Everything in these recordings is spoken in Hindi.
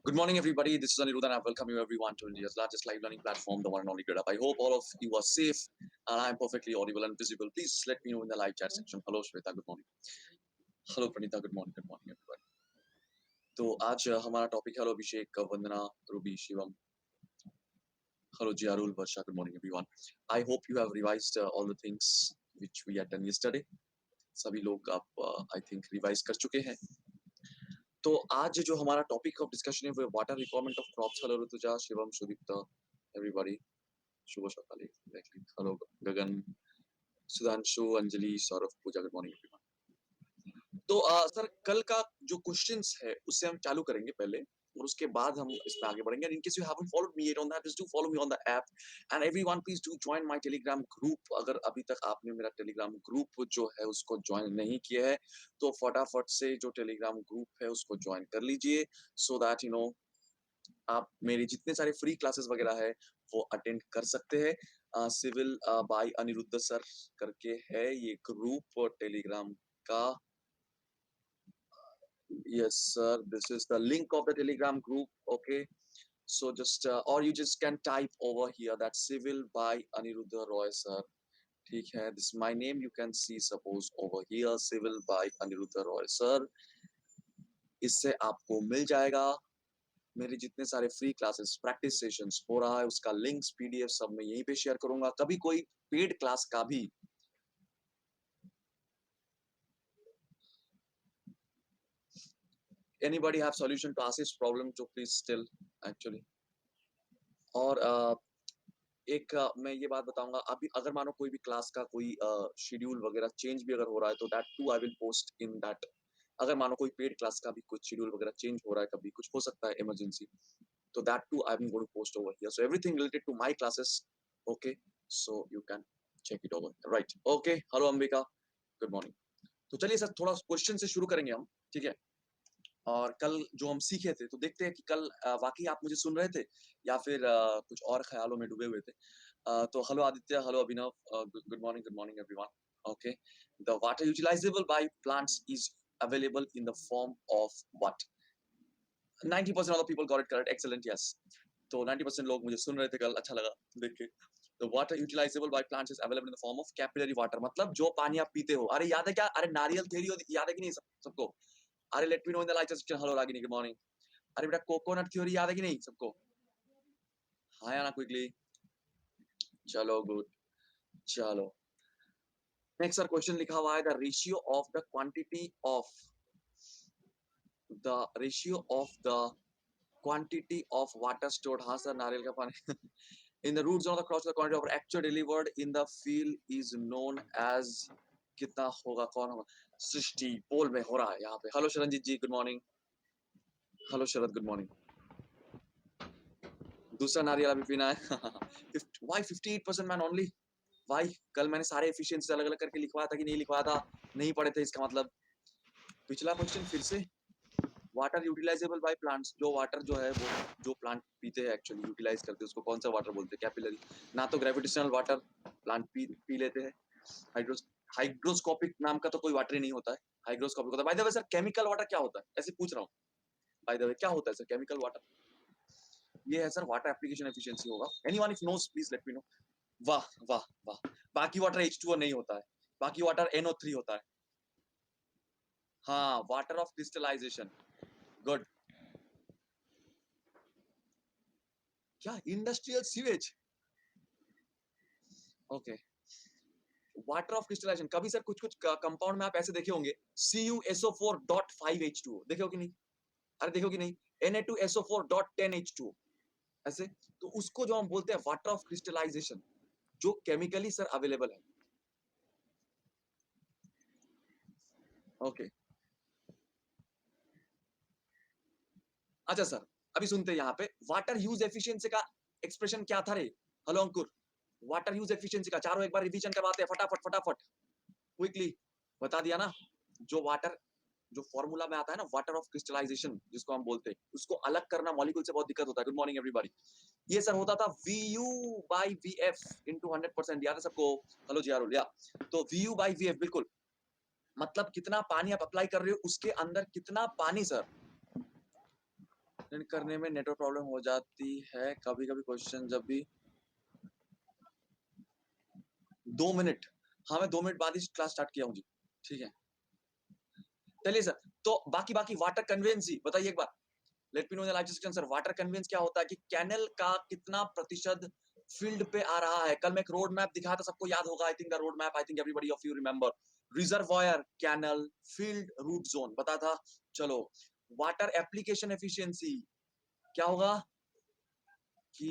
Good morning, everybody. This is Anirudh, and I welcome you everyone to India's largest live learning platform, the one and only GridUp. I hope all of you are safe and I am perfectly audible and visible. Please let me know in the live chat section. Hello, Shweta. Good morning. Hello, Pranita. Good morning. Good morning, everybody. तो आज हमारा टॉपिक है Abhishek, Vandana, Ruby, Shivam. Hello, Jiarul, Varsha. Good morning, everyone. I hope you have revised all the things which we had done yesterday. सभी लोग आप I think revise कर चुके हैं. तो आज जो हमारा टॉपिक ऑफ डिस्कशन है वो water requirement of crops. Hello Rituja, Shivam, Sudipta, everybody. शुभ सकाल. Exactly. Hello Gagan, Sudhanshu, Anjali, Saurabh, Pooja. Good morning everyone. तो सर कल का जो क्वेश्चंस है उससे हम चालू करेंगे पहले और उसके बाद हम इस पे आगे बढ़ेंगे. इन case you haven't followed me yet on that, just do follow me on the app. And everyone please do join my Telegram group. अगर अभी तक आपने मेरा टेलीग्राम ग्रुप जो है उसको ज्वाइन नहीं किया है तो फटाफट से जो टेलीग्राम ग्रुप है उसको ज्वाइन कर लीजिए, सो दैट यू नो आप मेरे जितने सारे फ्री क्लासेस वगैरह है वो अटेंड कर सकते हैं. सिविल बाय अनिरुद्ध सर करके है ये ग्रुप टेलीग्राम का. Yes, sir. This is the link of the Telegram group. Okay. So just or you just can type over here that civil by Aniruddha Roy, sir. ठीक है. This is my name. You can see suppose over here civil by Aniruddha Roy, sir. इससे आपको मिल जाएगा मेरे जितने सारे फ्री क्लासेस प्रैक्टिस सेशंस हो रहा है उसका लिंक्स पीडीएफ सब मैं यहीं पे शेयर करूंगा. कभी कोई पेड क्लास का भी anybody have solution to ask this problem to please still actually. और एक मैं ये बात बताऊंगा अभी अगर मानो कोई भी क्लास का कोई शेड्यूल वगैरह चेंज भी अगर हो रहा है तो that too I will post in that. अगर मानो कोई पेड क्लास का भी कुछ शेड्यूल वगैरह चेंज हो रहा है कभी कुछ हो सकता है इमरजेंसी तो that too I am going to post over here. So everything related to my classes. Okay, so you can check it over. Right. Okay. Hello Ambika. Good morning चलिए सर थोड़ा क्वेश्चन से शुरू करेंगे हम. ठीक है. और कल जो हम सीखे थे तो देखते हैं कि कल वाकई आप मुझे सुन रहे थे या फिर कुछ और ख्यालों में डूबे हुए थे. तो hello Aditya, hello Abhinav, good morning everyone. Okay. The water utilisable by plants is available in the form of what. 90% of the people got it correct. Excellent. Yes. तो 90% लोग मुझे सुन रहे थे कल. अच्छा लगा देख के. The water utilisable by plants is available in the form of capillary water. मतलब जो पानी आप पीते हो. अरे याद है क्या? अरे नारियल थ्योरी याद है कि नहीं सबको? अरे late me know in the live section. Hello Ragini, good morning. अरे बेटा कोकोनट थ्योरी याद है कि नहीं सबको? हाँ या ना क्विकली. चलो गुड. चलो नेक्स्ट सर क्वेश्चन लिखा हुआ है the ratio of the quantity of quantity of water stored. हाँ सर नारियल का पानी in the root zone of the cross the quantity of actual delivered in the field is known as. कितना होगा? कौन होगा? सृष्टि पोल में हो रहा है यहाँ पे. हेलो शरणजीत जी, गुड मॉर्निंग. हेलो शरद, गुड मॉर्निंग. दूसरा नारियल अभी पीना है. Why 58% man only? वाई? कल मैंने सारे एफिशिएंसी अलग अलग करके लिखवाया था कि नहीं लिखवाया था? नहीं पढ़े थे इसका मतलब. पिछला क्वेश्चन फिर से. Water utilisable by plants. जो वाटर जो है वो जो प्लांट पीते हैं एक्चुअली यूटिलाइज करते हैं उसको कौन सा वाटर बोलते हैं? कैपिलरी. ना तो ग्रेविटेशनल वाटर प्लांट पी लेते हैं. हाइड्रोस्कोपिक नाम का तो कोई वाटर ही नहीं होता है. हाइड्रोस्कोपिक होता है. By the way sir chemical water क्या होता है? ऐसे पूछ रहा हूँ. बाय द वे क्या होता है सर केमिकल वाटर? ये है सर वाटर एप्लीकेशन एफिशिएंसी होगा. Anyone if knows please let me know. वाह वाह वाह. बाकी वाटर H2O नहीं होता है. बाकी वाटर NO3 होता है. हाँ, वाटर ऑफ क्रिस्टलाइजेशन. गुड. क्या? Industrial sewage. Okay. Water of crystallization. कभी सर कुछ कुछ कंपाउंड में आप ऐसे देखे होंगे CuSO4.5H2O. देखे हो कि नहीं? अरे देखो कि नहीं. Na2SO4.10H2O. ऐसे. तो उसको जो हम बोलते हैं वाटर ऑफ क्रिस्टलाइजेशन जो केमिकली सर अवेलेबल है. ओके. अच्छा सर अभी सुनते हैं यहाँ पे वाटर यूज एफिशिएंसी का एक्सप्रेशन क्या था रे? हेलो अंकुर. वाटर यूज एफिशिएंसी का चारों एक बार रिवीजन करवाते हैं फटाफट फटाफट क्विकली. बता दिया ना. जो वाटर जो फॉर्मूला में आता है ना वाटर ऑफ क्रिस्टलाइजेशन जिसको हम बोलते हैं उसको अलग करना मॉलिक्यूल से बहुत दिक्कत होता है. Good morning everybody. ये सर होता था VU/VF इनटू 100%. याद है सबको? हेलो जी आरुल. या तो VU/VF बिल्कुल. मतलब कितना पानी आप अप्लाई कर रहे हो उसके अंदर कितना पानी सर अटेंड करने में नेटवर्क प्रॉब्लम हो जाती है कभी कभी क्वेश्चन जब भी 2 मिनट। हाँ मैं 2 मिनट बाद ही क्लास स्टार्ट किया हूँ जी। ठीक है चलिए सर। तो बाकी बाकी वाटर कन्वेंसी बताइए एक बार। Let me know the live section sir. Water conveyance क्या होता है कि कैनल का कितना प्रतिशत फील्ड पे आ रहा है। कल मैं एक रोड मैप दिखाया था, सबको याद होगा। I think the road map, I think everybody of you remember. Reservoir, canal, field, root zone बता था। चलो वाटर एप्लीकेशन एफिशिएंसी क्या होगा कि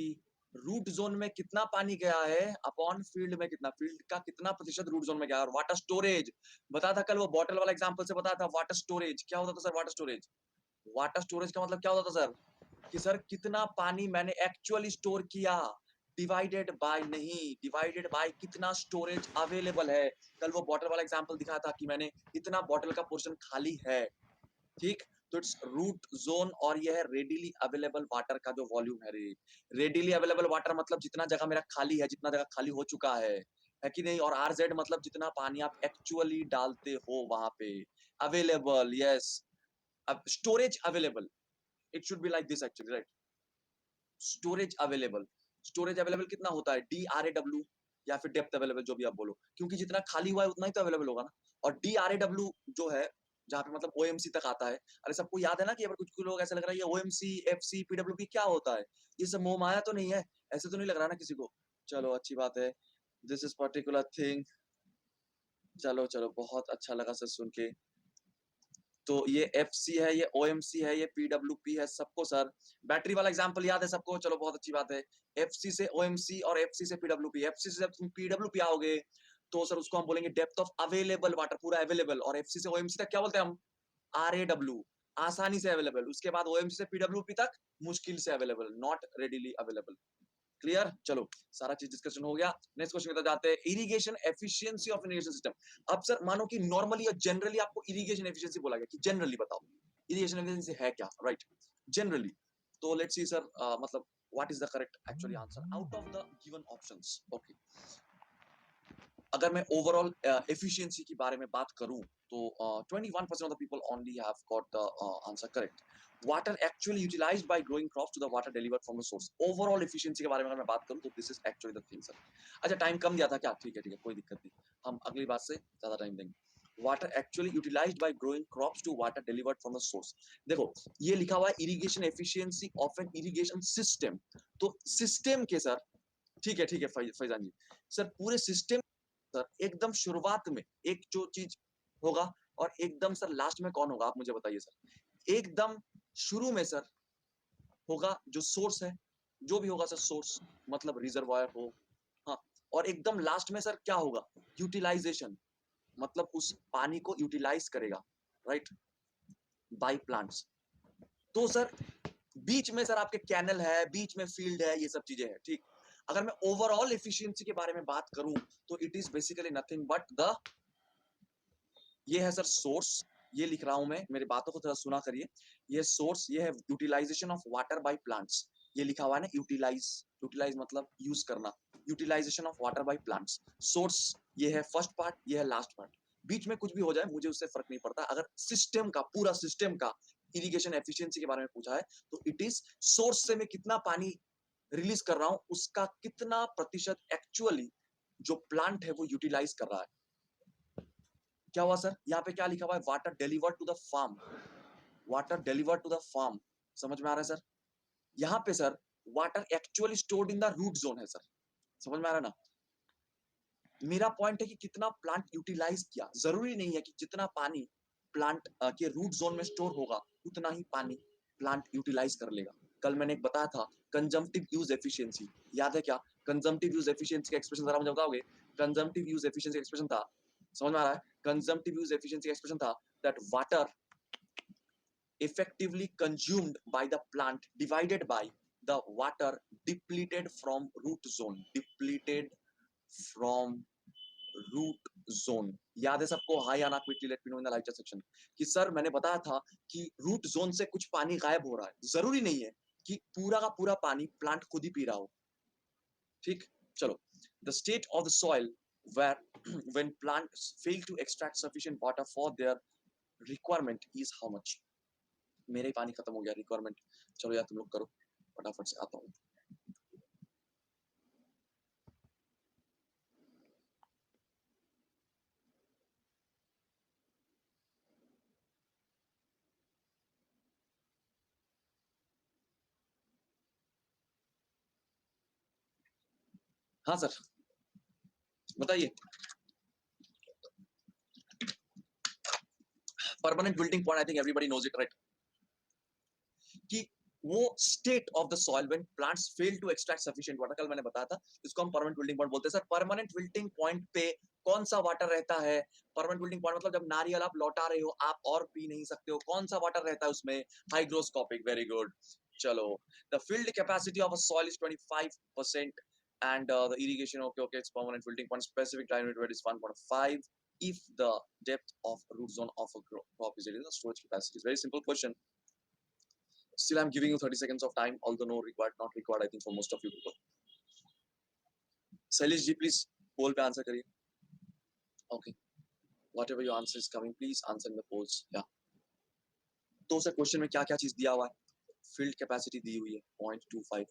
रूट जोन में कितना पानी गया है अपॉन फील्ड में कितना, फील्ड का कितना प्रतिशत रूट जोन में गया। और वाटर स्टोरेज बता था कल, वो बॉटल वाला एग्जांपल से बताया था। वाटर स्टोरेज क्या होता था sir? Water storage, water storage का मतलब क्या होता था सर कि सर कितना पानी मैंने एक्चुअली स्टोर किया, डिवाइडेड बाय नहीं, डिवाइडेड बाय कितना स्टोरेज अवेलेबल है। कल वो बॉटल वाला एग्जांपल दिखाया था कि मैंने इतना बॉटल का पोर्शन खाली है। ठीक, तो इट्स रूट जोन। और ये है रेडिली अवेलेबल वाटर का जो वॉल्यूम है। रेडिली अवेलेबल वाटर मतलब जितना जगह मेरा खाली है, जितना जगह खाली हो चुका है कि नहीं। और आरजेड मतलब जितना पानी आप एक्चुअली डालते हो वहां पे। Available, yes. अब storage available, it should be like this actually, right. Storage available, storage available कितना होता है? DRAW या फिर डेप्थ अवेलेबल, जो भी आप बोलो, क्योंकि जितना खाली हुआ है उतना ही तो अवेलेबल होगा ना। और DRAW जो है जहाँ पे मतलब OMC तक आता है। अरे सबको याद है ना कि अगर कुछ कुछ लोग ऐसा लग रहा है ये OMC, FC, PWP क्या होता है, ये सब मोह माया तो नहीं है? ऐसे तो नहीं लग रहा ना किसी को? चलो अच्छी बात है। This is particular thing. चलो चलो बहुत अच्छा लगा सर सुन के। तो ये FC है, ये OMC है, ये PWP है सबको सर। बैटरी वाला एग्जांपल याद है सबको? चलो बहुत अच्छी बात है। FC से OMC और FC से PWP। FC से जब तुम PWP आओगे तो सर उसको हम बोलेंगे डेप्थ ऑफ अवेलेबल वाटर, पूरा अवेलेबल। और FC से OMC तक क्या बोलते हैं हम? RAW, आसानी से अवेलेबल। उसके बाद OMC से PWP तक मुश्किल से available, not readily available. Clear? चलो सारा चीज डिस्कशन हो गया। नेक्स्ट क्वेश्चन की तरफ जाते हैं। Irrigation efficiency of irrigation system. अब सर मानो कि नॉर्मली और जनरली आपको इरिगेशन एफिशिएंसी बोला गया कि जनरली बताओ इरिगेशन एफिशिएंसी है क्या, राइट? जनरली। तो लेट्स सी सर, मतलब what is the correct actually answer out of the given options. Okay, अगर मैं ओवरऑल एफिशिएंसी के बारे में बात करूं तो 21% of the people only have got the answer correct. Water actually utilized by growing crops to the water delivered from the source. Overall efficiency के बारे में अगर मैं बात करूं तो this is actually the thing sir. अच्छा टाइम कम दिया था क्या? ठीक है ठीक है, कोई दिक्कत नहीं, हम अगली बात से ज्यादा टाइम देंगे। Water actually utilized by growing crops to water delivered from the source. देखो ये लिखा हुआ है irrigation efficiency of an irrigation system. तो सिस्टम के सर, ठीक है फैजान जी, सर पूरे सिस्टम सर एकदम शुरुआत में एक जो चीज होगा और एकदम सर लास्ट में कौन होगा आप मुझे बताइए सर। एकदम शुरू में सर होगा जो सोर्स है, जो भी होगा सर सोर्स, मतलब रिजर्वायर हो। हाँ, और एकदम लास्ट में सर क्या होगा? यूटिलाइजेशन, मतलब उस पानी को यूटिलाइज करेगा, राइट, बाय प्लांट्स। तो सर बीच में सर आपके कैनल है, बीच में फील्ड है, ये सब चीजें हैं, ठीक। अगर मैं ओवरऑल एफिशिएंसी के बारे में बात करूं तो it is basically nothing but the, ये है सर सोर्स, ये लिख रहा हूं मैं, मेरी बातों को थोड़ा सुना करिए। ये सोर्स, ये है utilization of water by plants. ये लिखा हुआ है ना यूटिलाइज, यूटिलाइज मतलब यूज करना, utilization of water by plants. Source ये है फर्स्ट पार्ट, ये है लास्ट पार्ट। बीच में कुछ भी हो जाए मुझे उससे फर्क नहीं पड़ता। अगर सिस्टम का, पूरा सिस्टम का इरिगेशन एफिशिएंसी के बारे में पूछा है तो इट इज सोर्स से मैं कितना पानी रिलीज कर रहा हूं, उसका कितना प्रतिशत एक्चुअली जो प्लांट है वो यूटिलाइज कर रहा है। क्या हुआ सर? यहाँ पे क्या लिखा हुआ है? Water delivered to the farm, water delivered to the farm. समझ में आ रहा है सर? यहाँ पे sir water actually stored in the root zone है सर। समझ में आ रहा है ना? मेरा पॉइंट है कि कितना प्लांट यूटिलाइज किया। जरूरी नहीं है कि जितना पानी प्लांट के रूट जोन में स्टोर होगा उतना ही पानी प्लांट यूटिलाइज कर लेगा। कल मैंने एक बताया था कंजम्पटिव यूज एफिशिएंसी, याद है क्या? कंजम्पटिव यूज एफिशिएंसी का एक्सप्रेशन जरा मुझे बताओगे? कंजम्पटिव यूज एफिशिएंसी एक्सप्रेशन था, समझ में आ रहा है? कंजम्पटिव यूज एफिशिएंसी एक्सप्रेशन था that water effectively consumed by the plant divided by the water depleted from root zone, depleted from root zone. याद है सबको? हाँ या ना quickly let me know in the live chat section. कि सर मैंने बताया था कि रूट जोन से कुछ पानी गायब हो रहा है। जरूरी नहीं है कि पूरा का पूरा पानी प्लांट खुद ही पी रहा हो, ठीक। चलो, the state of the soil where when plants fail to extract sufficient water for their requirement is how much? मेरा ही पानी खत्म हो गया रिक्वायरमेंट। चलो यार तुम लोग करो, फटाफट से आता हूँ। हाँ सर, बताइए। Permanent wilting point, I think everybody knows it right, कि वो state of the soil when plants fail to extract sufficient water, कल मैंने बताया था, इसको हम परमानेंट विल्टिंग पॉइंट बोलते हैं सर। परमानेंट विल्टिंग पॉइंट पे कौन सा वाटर रहता है? परमानेंट विल्टिंग पॉइंट मतलब जब नारियल आप लौटा रहे हो, आप और पी नहीं सकते हो, कौन सा वाटर रहता है उसमें? Hygroscopic, very good. चलो, the field capacity of a soil is 25% and the irrigation, okay, it's permanent wilting point, specific diameter rate is 1.5 if the depth of root zone of a crop is the storage capacity is very simple question. Still, I'm giving you 30 seconds of time, although no required, not required, I think, for most of you people. Sailesh ji, please, poll पे answer करिए. Okay. Whatever your answer is coming, please answer in the polls. Yeah. तो सर क्वेश्चन में क्या क्या चीज दिया हुआ है? फील्ड कैपेसिटी दी हुई है 0.25,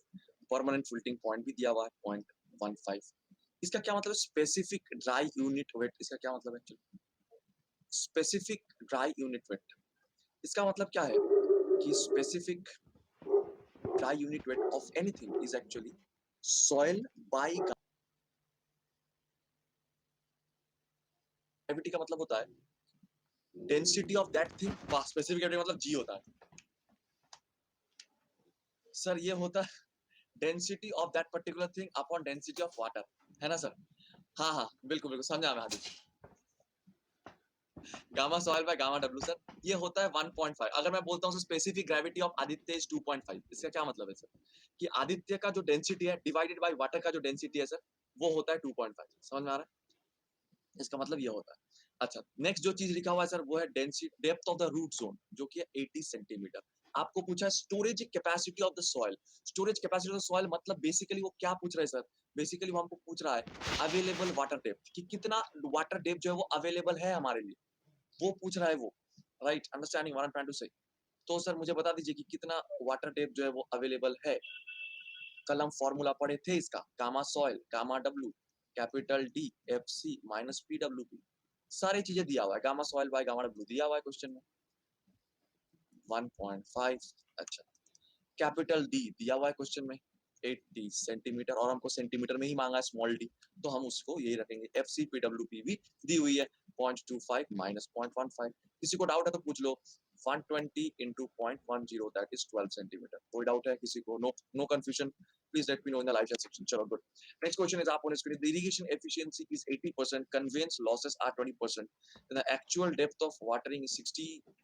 परमानेंट फिल्टिंग पॉइंट भी दिया हुआ है 0.15। इसका क्या मतलब? स्पेसिफिक ड्राई यूनिट वेट, इसका क्या मतलब है? स्पेसिफिक ड्राई यूनिट वेट, इसका मतलब क्या है कि specific dry unit weight of anything is actually soil by gravity. का मतलब होता है density of that thing, specific gravity मतलब जी होता है सर, ये होता है density of that particular thing upon density of water, है ना सर? हाँ हाँ, बिल्कुल बिल्कुल समझा मैं Aditya. Gamma soil by gamma W sir, ये होता है 1.5। अगर मैं बोलता हूँ specific gravity of Aditya is 2.5, इसका क्या मतलब है सर? कि आदित्य का जो डेंसिटी है डिवाइडेड बाय वाटर का जो डेंसिटी है सर, वो होता है 2.5। समझ में आ रहा है? इसका मतलब ये होता है। अच्छा, नेक्स्ट जो चीज लिखा हुआ है सर वो है density depth of the root zone, जो कि है 80 सेंटीमीटर। आपको पूछा है storage capacity of the soil. Storage capacity of the soil मतलब बेसिकली वो क्या पूछ रहे हैं सर? बेसिकली वो हमको पूछ रहा है अवेलेबल वाटर डेप्थ, कि कितना वाटर डेप्थ जो है वो अवेलेबल है हमारे लिए, वो पूछ रहा है वो। Right, understanding what I am trying to say? तो सर मुझे बता दीजिए कि कितना वाटर डेप्थ जो है वो अवेलेबल है। कल हम फॉर्मूला पढ़े थे इसका, gamma soil gamma W capital D F C minus P W P, सारी चीजें दिया हुआ है। Gamma soil by gamma W दिया हुआ है क्वेश्चन में 1.5। अच्छा, कैपिटल डी दिया हुआ है क्वेश्चन में 80 सेंटीमीटर, और हमको सेंटीमीटर में ही मांगा है स्मॉल डी, तो हम उसको यही रखेंगे। F C P W P भी दी हुई है 0.25 माइनस 0.15। किसी को डाउट है तो पूछ लो। 120 into 0.10, that is 12 सेंटीमीटर। कोई डाउट है किसी को? No no confusion, please let me know in the live chat section. चलो गुड। नेक्स्ट क्वेश्चन इज आप screen, the irrigation efficiency is 80%, conveyance losses are 20%, the actual depth of watering is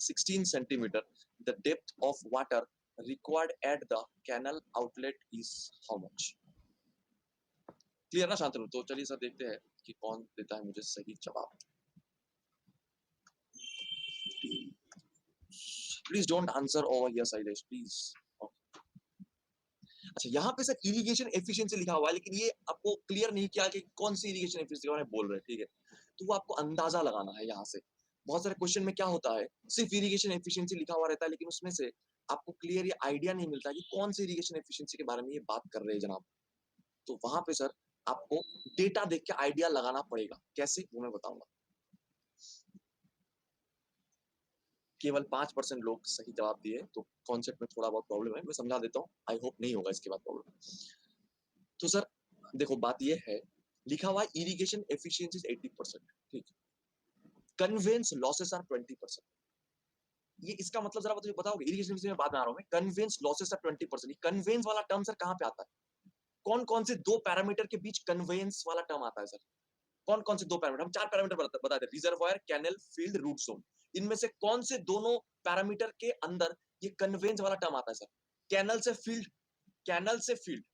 16 centimetre, the depth of water required at the canal outlet is how much? Clear ना शांतनु? तो चलिए सर देखते हैं कि कौन देता है मुझे सही जवाब। Please don't answer over here Shailesh please. अच्छा, यहाँ पे सर इरिगेशन एफिशिएंसी लिखा हुआ है, लेकिन ये आपको क्लियर नहीं किया कि कौन सी इरिगेशन एफिशिएंसी के बारे में बोल रहे हैं, ठीक है? तो वो आपको अंदाजा लगाना है यहाँ से। बहुत सारे क्वेश्चन में क्या होता है, सिर्फ इरिगेशन एफिशिएंसी लिखा हुआ रहता है, लेकिन उसमें से आपको क्लियर ये आइडिया नहीं मिलता कि कौन सी इरिगेशन एफिशिएंसी के बारे में ये बात कर रहे हैं जनाब। तो वहां पे सर आपको डेटा देख के आइडिया लगाना पड़ेगा। कैसे, वो मैं बताऊंगा। केवल 5% लोग सही जवाब दिए, तो कॉन्सेप्ट में थोड़ा बहुत प्रॉब्लम है, मैं समझा देता हूँ। आई होप नहीं होगा इसके बाद प्रॉब्लम। तो सर देखो, बात ये है, लिखा हुआ है इरिगेशन एफिशिएंसी 80%, ठीक, कन्वेंस लॉसेस आर 20%। ये इसका मतलब जरा मुझे बताओगे? इरिगेशन में बाद में आ रहा हूं मैं। कन्वेंस लॉसेस आर 20%, कन्वेंस वाला टर्म सर कहां पे आता है? कौन कौन से दो पैरामीटर के बीच कन्वेंस वाला टर्म आता है सर? कौन कौन से दो पैरामीटर? हम चार पैरामीटर बताते हैं, reservoir, canal, field, root zone. इनमें से कौन से दोनों पैरामीटर के अंदर ये कन्वेंस वाला टर्म आता है सर? कैनल से फील्ड, कैनल से फील्ड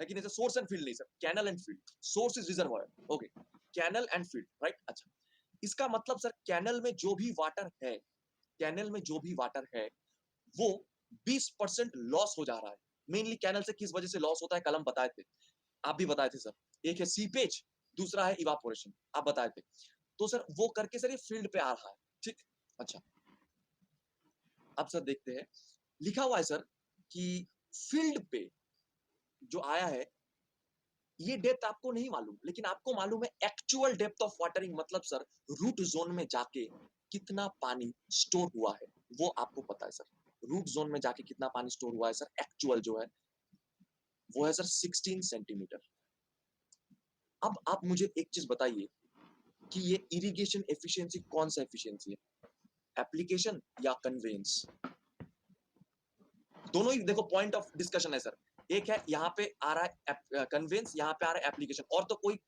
है कि नहीं सर? सोर्स एंड फील्ड नहीं sir, canal and field. Source is reservoir, okay, canal and field, right. अच्छा, इसका मतलब सर कैनल में जो भी वाटर है, कैनल में जो भी वाटर है वो 20% लॉस हो जा रहा है। मेनली कैनल से किस वजह से लॉस होता है, कल हम बताए थे, आप भी बताए थे सर। एक है सीपेज, दूसरा है इवापोरेशन, आप बताए थे। तो सर वो करके सर ये फील्ड पे आ रहा है, ठीक। अच्छा, अब सर देखते हैं, लिखा हुआ है सर कि फील्ड पे जो आया है, ये डेप्थ आपको नहीं मालूम, लेकिन आपको मालूम है एक्चुअल डेप्थ ऑफ वाटरिंग, मतलब सर रूट जोन में जाके कितना पानी स्टोर हुआ है वो आपको पता है सर। रूट जोन में जाके कितना पानी स्टोर हुआ है सर, एक्चुअल जो है वो है सर 16 सेंटीमीटर। अब आप मुझे एक चीज बताइए कि ये इरिगेशन एफिशिएंसी कौन सा एफिशिएंसी है, एप्लीकेशन या कन्वेंस? दोनों ही देखो पॉइंट ऑफ डिस्कशन है सर। एक है यहाँ पे आ रहा है कन्वेंस, यहाँ पे आ रहा है एप्लीकेशन, और तो कोई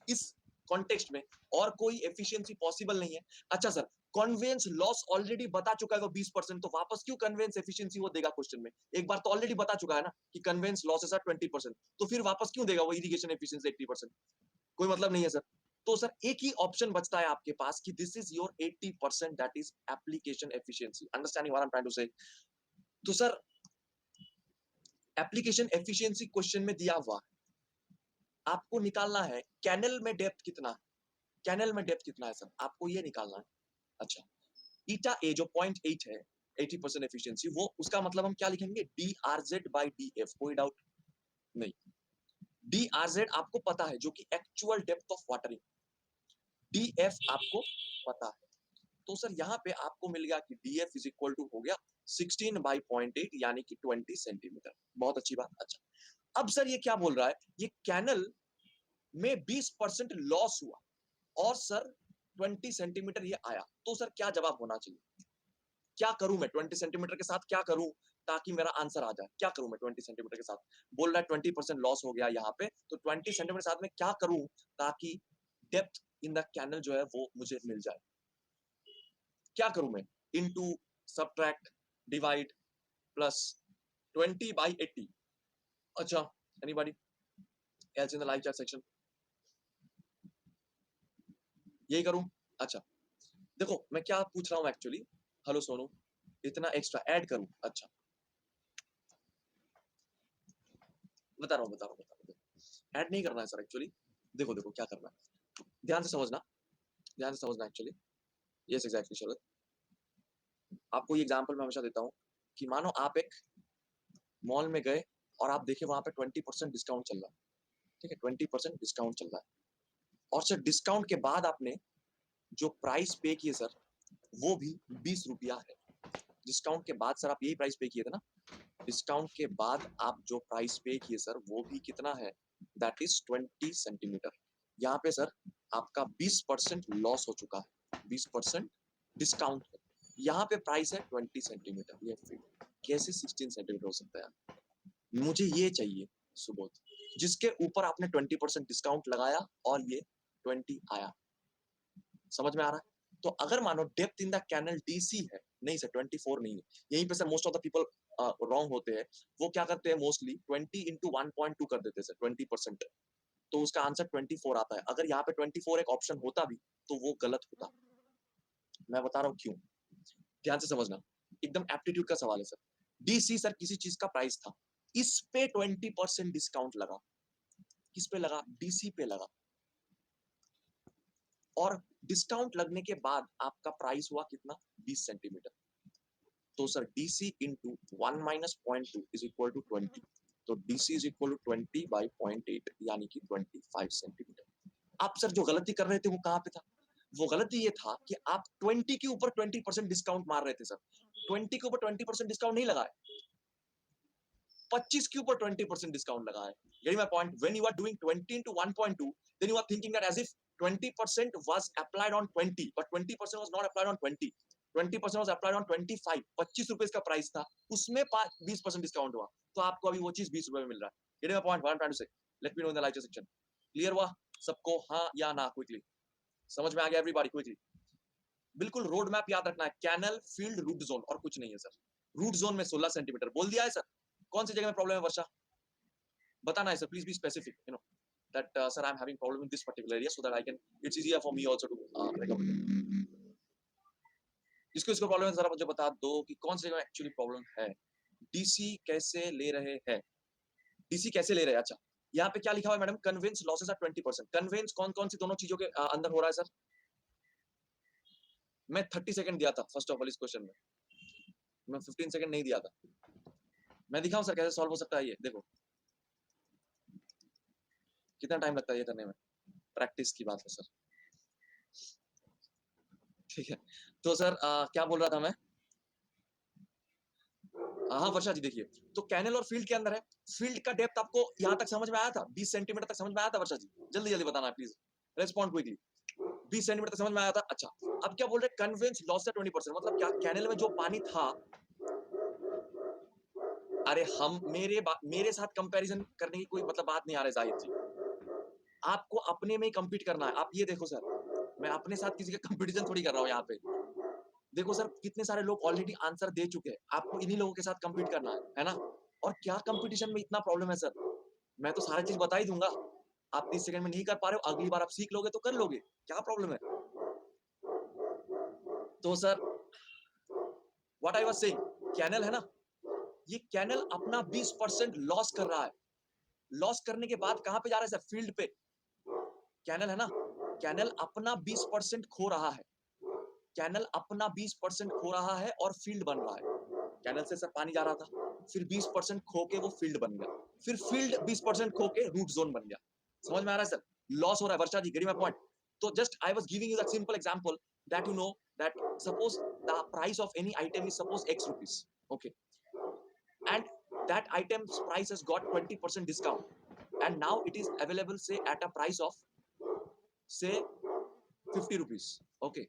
इस कॉन्टेक्स्ट में और कोई एफिशिएंसी पॉसिबल नहीं है। अच्छा सर, कन्वेंस लॉस ऑलरेडी बता चुका है वो 20%, तो वापस क्यों कन्वेंस एफिशिएंसी वो देगा क्वेश्चन में? एक बार तो ऑलरेडी बता चुका है ना कि कन्वेंस लॉसेस आर 20%, तो फिर वापस क्यों देगा वो इरिगेशन एफिशिएंसी 80%? कोई मतलब नहीं है सर। तो सर एक ही ऑप्शन बचता है आपके पास कि this is your 80%, that is application efficiency. Understanding what I am trying to say? तो सर एप्लीकेशन एफिशिएंसी क्वेश्चन में दिया हुआ है, आपको निकालना है कैनल में डेप्थ कितना है, कैनल में डेप्थ कितना है सर, आपको ये निकालना है। अच्छा, ईटा ए जो 0.8 है, 80% एफिशिएंसी, वो उसका मतलब हम क्या लिखेंगे, D R Z by D F, कोई डाउट नहीं। डी आर जेड आपको पता है जो कि actual depth of watering, D F आपको पता है। तो सर यहाँ पे आपको मिल गया कि D F is equal to हो गया 16 बाई 0.8 यानी कि 20 सेंटीमीटर। बहुत अच्छी बात। अच्छा, अब सर ये क्या बोल रहा है, ये कैनल में 20% लॉस हुआ और सर 20 सेंटीमीटर ये आया, तो सर क्या जवाब होना चाहिए? क्या करूं मैं 20 सेंटीमीटर के साथ, क्या करूं ताकि मेरा आंसर आ जाए? क्या करूं मैं 20 सेंटीमीटर के साथ? बोल रहा है 20% लॉस हो गया यहाँ पे, तो 20 सेंटीमीटर के साथ में क्या करूं ताकि डेप्थ इन द कैनल जो है वो मुझे मिल जाए? क्या करूं मैं? Into, subtract, divide, plus 20 by 80। अच्छा, anybody else in the live chat section? यही करूं? अच्छा, देखो मैं क्या पूछ रहा हूं एक्चुअली। हेलो सोनू, इतना एक्स्ट्रा ऐड करूं? अच्छा, बता रहा हूं। ऐड नहीं करना है सर एक्चुअली। देखो देखो क्या करना है, ध्यान से समझना, ध्यान से समझना एक्चुअली। यस एग्जैक्टली शरद, आपको ये एग्जांपल मैं हमेशा देता हूँ कि मानो आप एक मॉल में गए और आप देखे वहां पे 20% डिस्काउंट चल रहा है, ठीक है, 20% डिस्काउंट चल रहा है, और सर डिस्काउंट के बाद आपने जो प्राइस पे किए सर वो भी 20 रुपया है। डिस्काउंट के बाद सर आप यही प्राइस पे किए थे ना? डिस्काउंट के बाद आप जो प्राइस पे किए सर वो भी कितना है, दैट इज 20 सेंटीमीटर। यहाँ पे सर आपका 20% लॉस हो चुका है, 20% डिस्काउंट है, यहाँ पे प्राइस है 20 सेंटीमीटर। ये फिर कैसे 16 सेंटीमीटर हो सकता है यार? मुझे ये चाहिए सुबोध, जिसके ऊपर आपने 20% डिस्काउंट लगाया और ये 20 आया। समझ में आ रहा है? तो अगर मानो depth in the canal DC है, नहीं सर 24 नहीं है, यहीं पे sir most of the people wrong होते हैं। वो क्या करते हैं, मोस्टली 20 इंटू 1.2 कर देते हैं सर 20%, तो उसका आंसर 24 आता है। अगर यहाँ पे 24 एक ऑप्शन होता भी तो वो गलत होता। मैं बता रहा हूँ क्यों, ध्यान से समझना, एकदम एप्टीट्यूड का सवाल है सर। डीसी सर किसी चीज का प्राइस था, इस पे 20% डिस्काउंट लगा, किस पे लगा, डीसी पे लगा, और डिस्काउंट लगने के बाद आपका प्राइस हुआ कितना, 20 सेंटीमीटर। तो sir DC into 1 minus 0.2 is equal to 20, तो DC is equal to 20 by 0.8 यानी कि 25 सेंटीमीटर। आप सर जो गलती कर रहे थे वो कहाँ पे था? वो गलती ये था कि आप 20 के ऊपर 20% डिस्काउंट मार रहे थे सर। 20 के ऊपर 20% डिस्काउंट नहीं लगा है, 25 के ऊपर 20% डिस्काउंट लगा है। यही मैं point, when you are doing 20 into 1.2 then you are thinking that as if 20% was applied on 20 but 20% was not applied on 20, 20% was applied on 25। 25 रुपए इसका प्राइस था, उसमें 20% डिस्काउंट हुआ, तो आपको अभी वो चीज 20 रुपए में मिल रहा है। ये पॉइंट वन ट्राइंग टू से, late me know in the live section. Clear हुआ सबको, हाँ या ना? क्विकली समझ में आ गया एवरीबॉडी? क्विकली बिल्कुल रोड मैप याद रखना है, कैनल, फील्ड, रूट जोन, और कुछ नहीं है सर। रूट जोन में 16 सेंटीमीटर बोल दिया है सर। कौन सी जगह में प्रॉब्लम है वर्षा, बताना है sir, please be specific, you know that sir I'm having problem in this particular area so that I can, it's easier for me also to recover। इसको इसको प्रॉब्लम है जरा मुझे बता दो कि कौन सी जगह एक्चुअली प्रॉब्लम है। डीसी कैसे ले रहे हैं, डीसी कैसे ले रहे हैं? अच्छा, यहाँ पे क्या लिखा हुआ है madam, conveyance losses are 20%। Conveyance कौन कौन सी दोनों चीजों के अंदर हो रहा है सर? मैं 30 सेकंड दिया था फर्स्ट ऑफ ऑल इस क्वेश्चन में, मैं 15 सेकंड नहीं दिया था। मैं दिखाऊं सर कैसे सॉल्व हो सकता है ये? देखो कितना टाइम लगता है ये करने में, प्रैक्टिस की बात है सर। ठीक है, तो सर क्या बोल रहा था मैं? हाँ वर्षा जी, देखिए तो कैनल और फील्ड के अंदर है, फील्ड का डेप्थ आपको यहाँ तक समझ में आया था, 20 सेंटीमीटर तक समझ में आया था वर्षा जी? जल्दी जल्दी बताना प्लीज, रेस्पॉन्ड क्विकली। 20 सेंटीमीटर तक समझ में आया था, अच्छा। अब क्या बोल रहे, कन्वेंस लॉस है 20%, मतलब क्या कैनल में जो पानी था, अरे हम मेरे साथ कंपैरिजन करने की कोई मतलब बात नहीं आ रही जाहिद जी, आपको अपने में ही compete करना है। आप ये देखो सर, मैं अपने साथ किसी का कंपटीशन थोड़ी कर रहा हूँ यहाँ पे। देखो सर कितने सारे लोग ऑलरेडी आंसर दे चुके हैं, आपको इन्हीं लोगों के साथ compete करना है ना? और क्या कंपटीशन में इतना प्रॉब्लम है सर? मैं तो सारी चीज बता ही दूंगा, आप 30 सेकंड में नहीं कर पा रहे हो, अगली बार आप सीख लोगे तो कर लोगे, क्या प्रॉब्लम है? तो sir what I was saying, canal है ना, ये कैनल अपना 20% लॉस कर रहा है, लॉस करने के बाद कहां पे जा रहा है सर? फील्ड पे। कैनल है ना, कैनल अपना 20% खो रहा है, कैनल अपना 20% खो रहा है और फील्ड बन रहा है। कैनल से सर पानी जा रहा था, फिर 20% खो के वो फील्ड बन गया, फिर फील्ड 20% खो के रूट जोन बन गया। समझ में आ रहा है सर? लॉस हो रहा है वर्षा जी, गेटिंग माय पॉइंट? तो just I was giving you that simple example that you know that suppose the price of any item is suppose x rupees, okay, and that item's price has got 20% discount and now it is available say at a price of say 50 rupees, okay.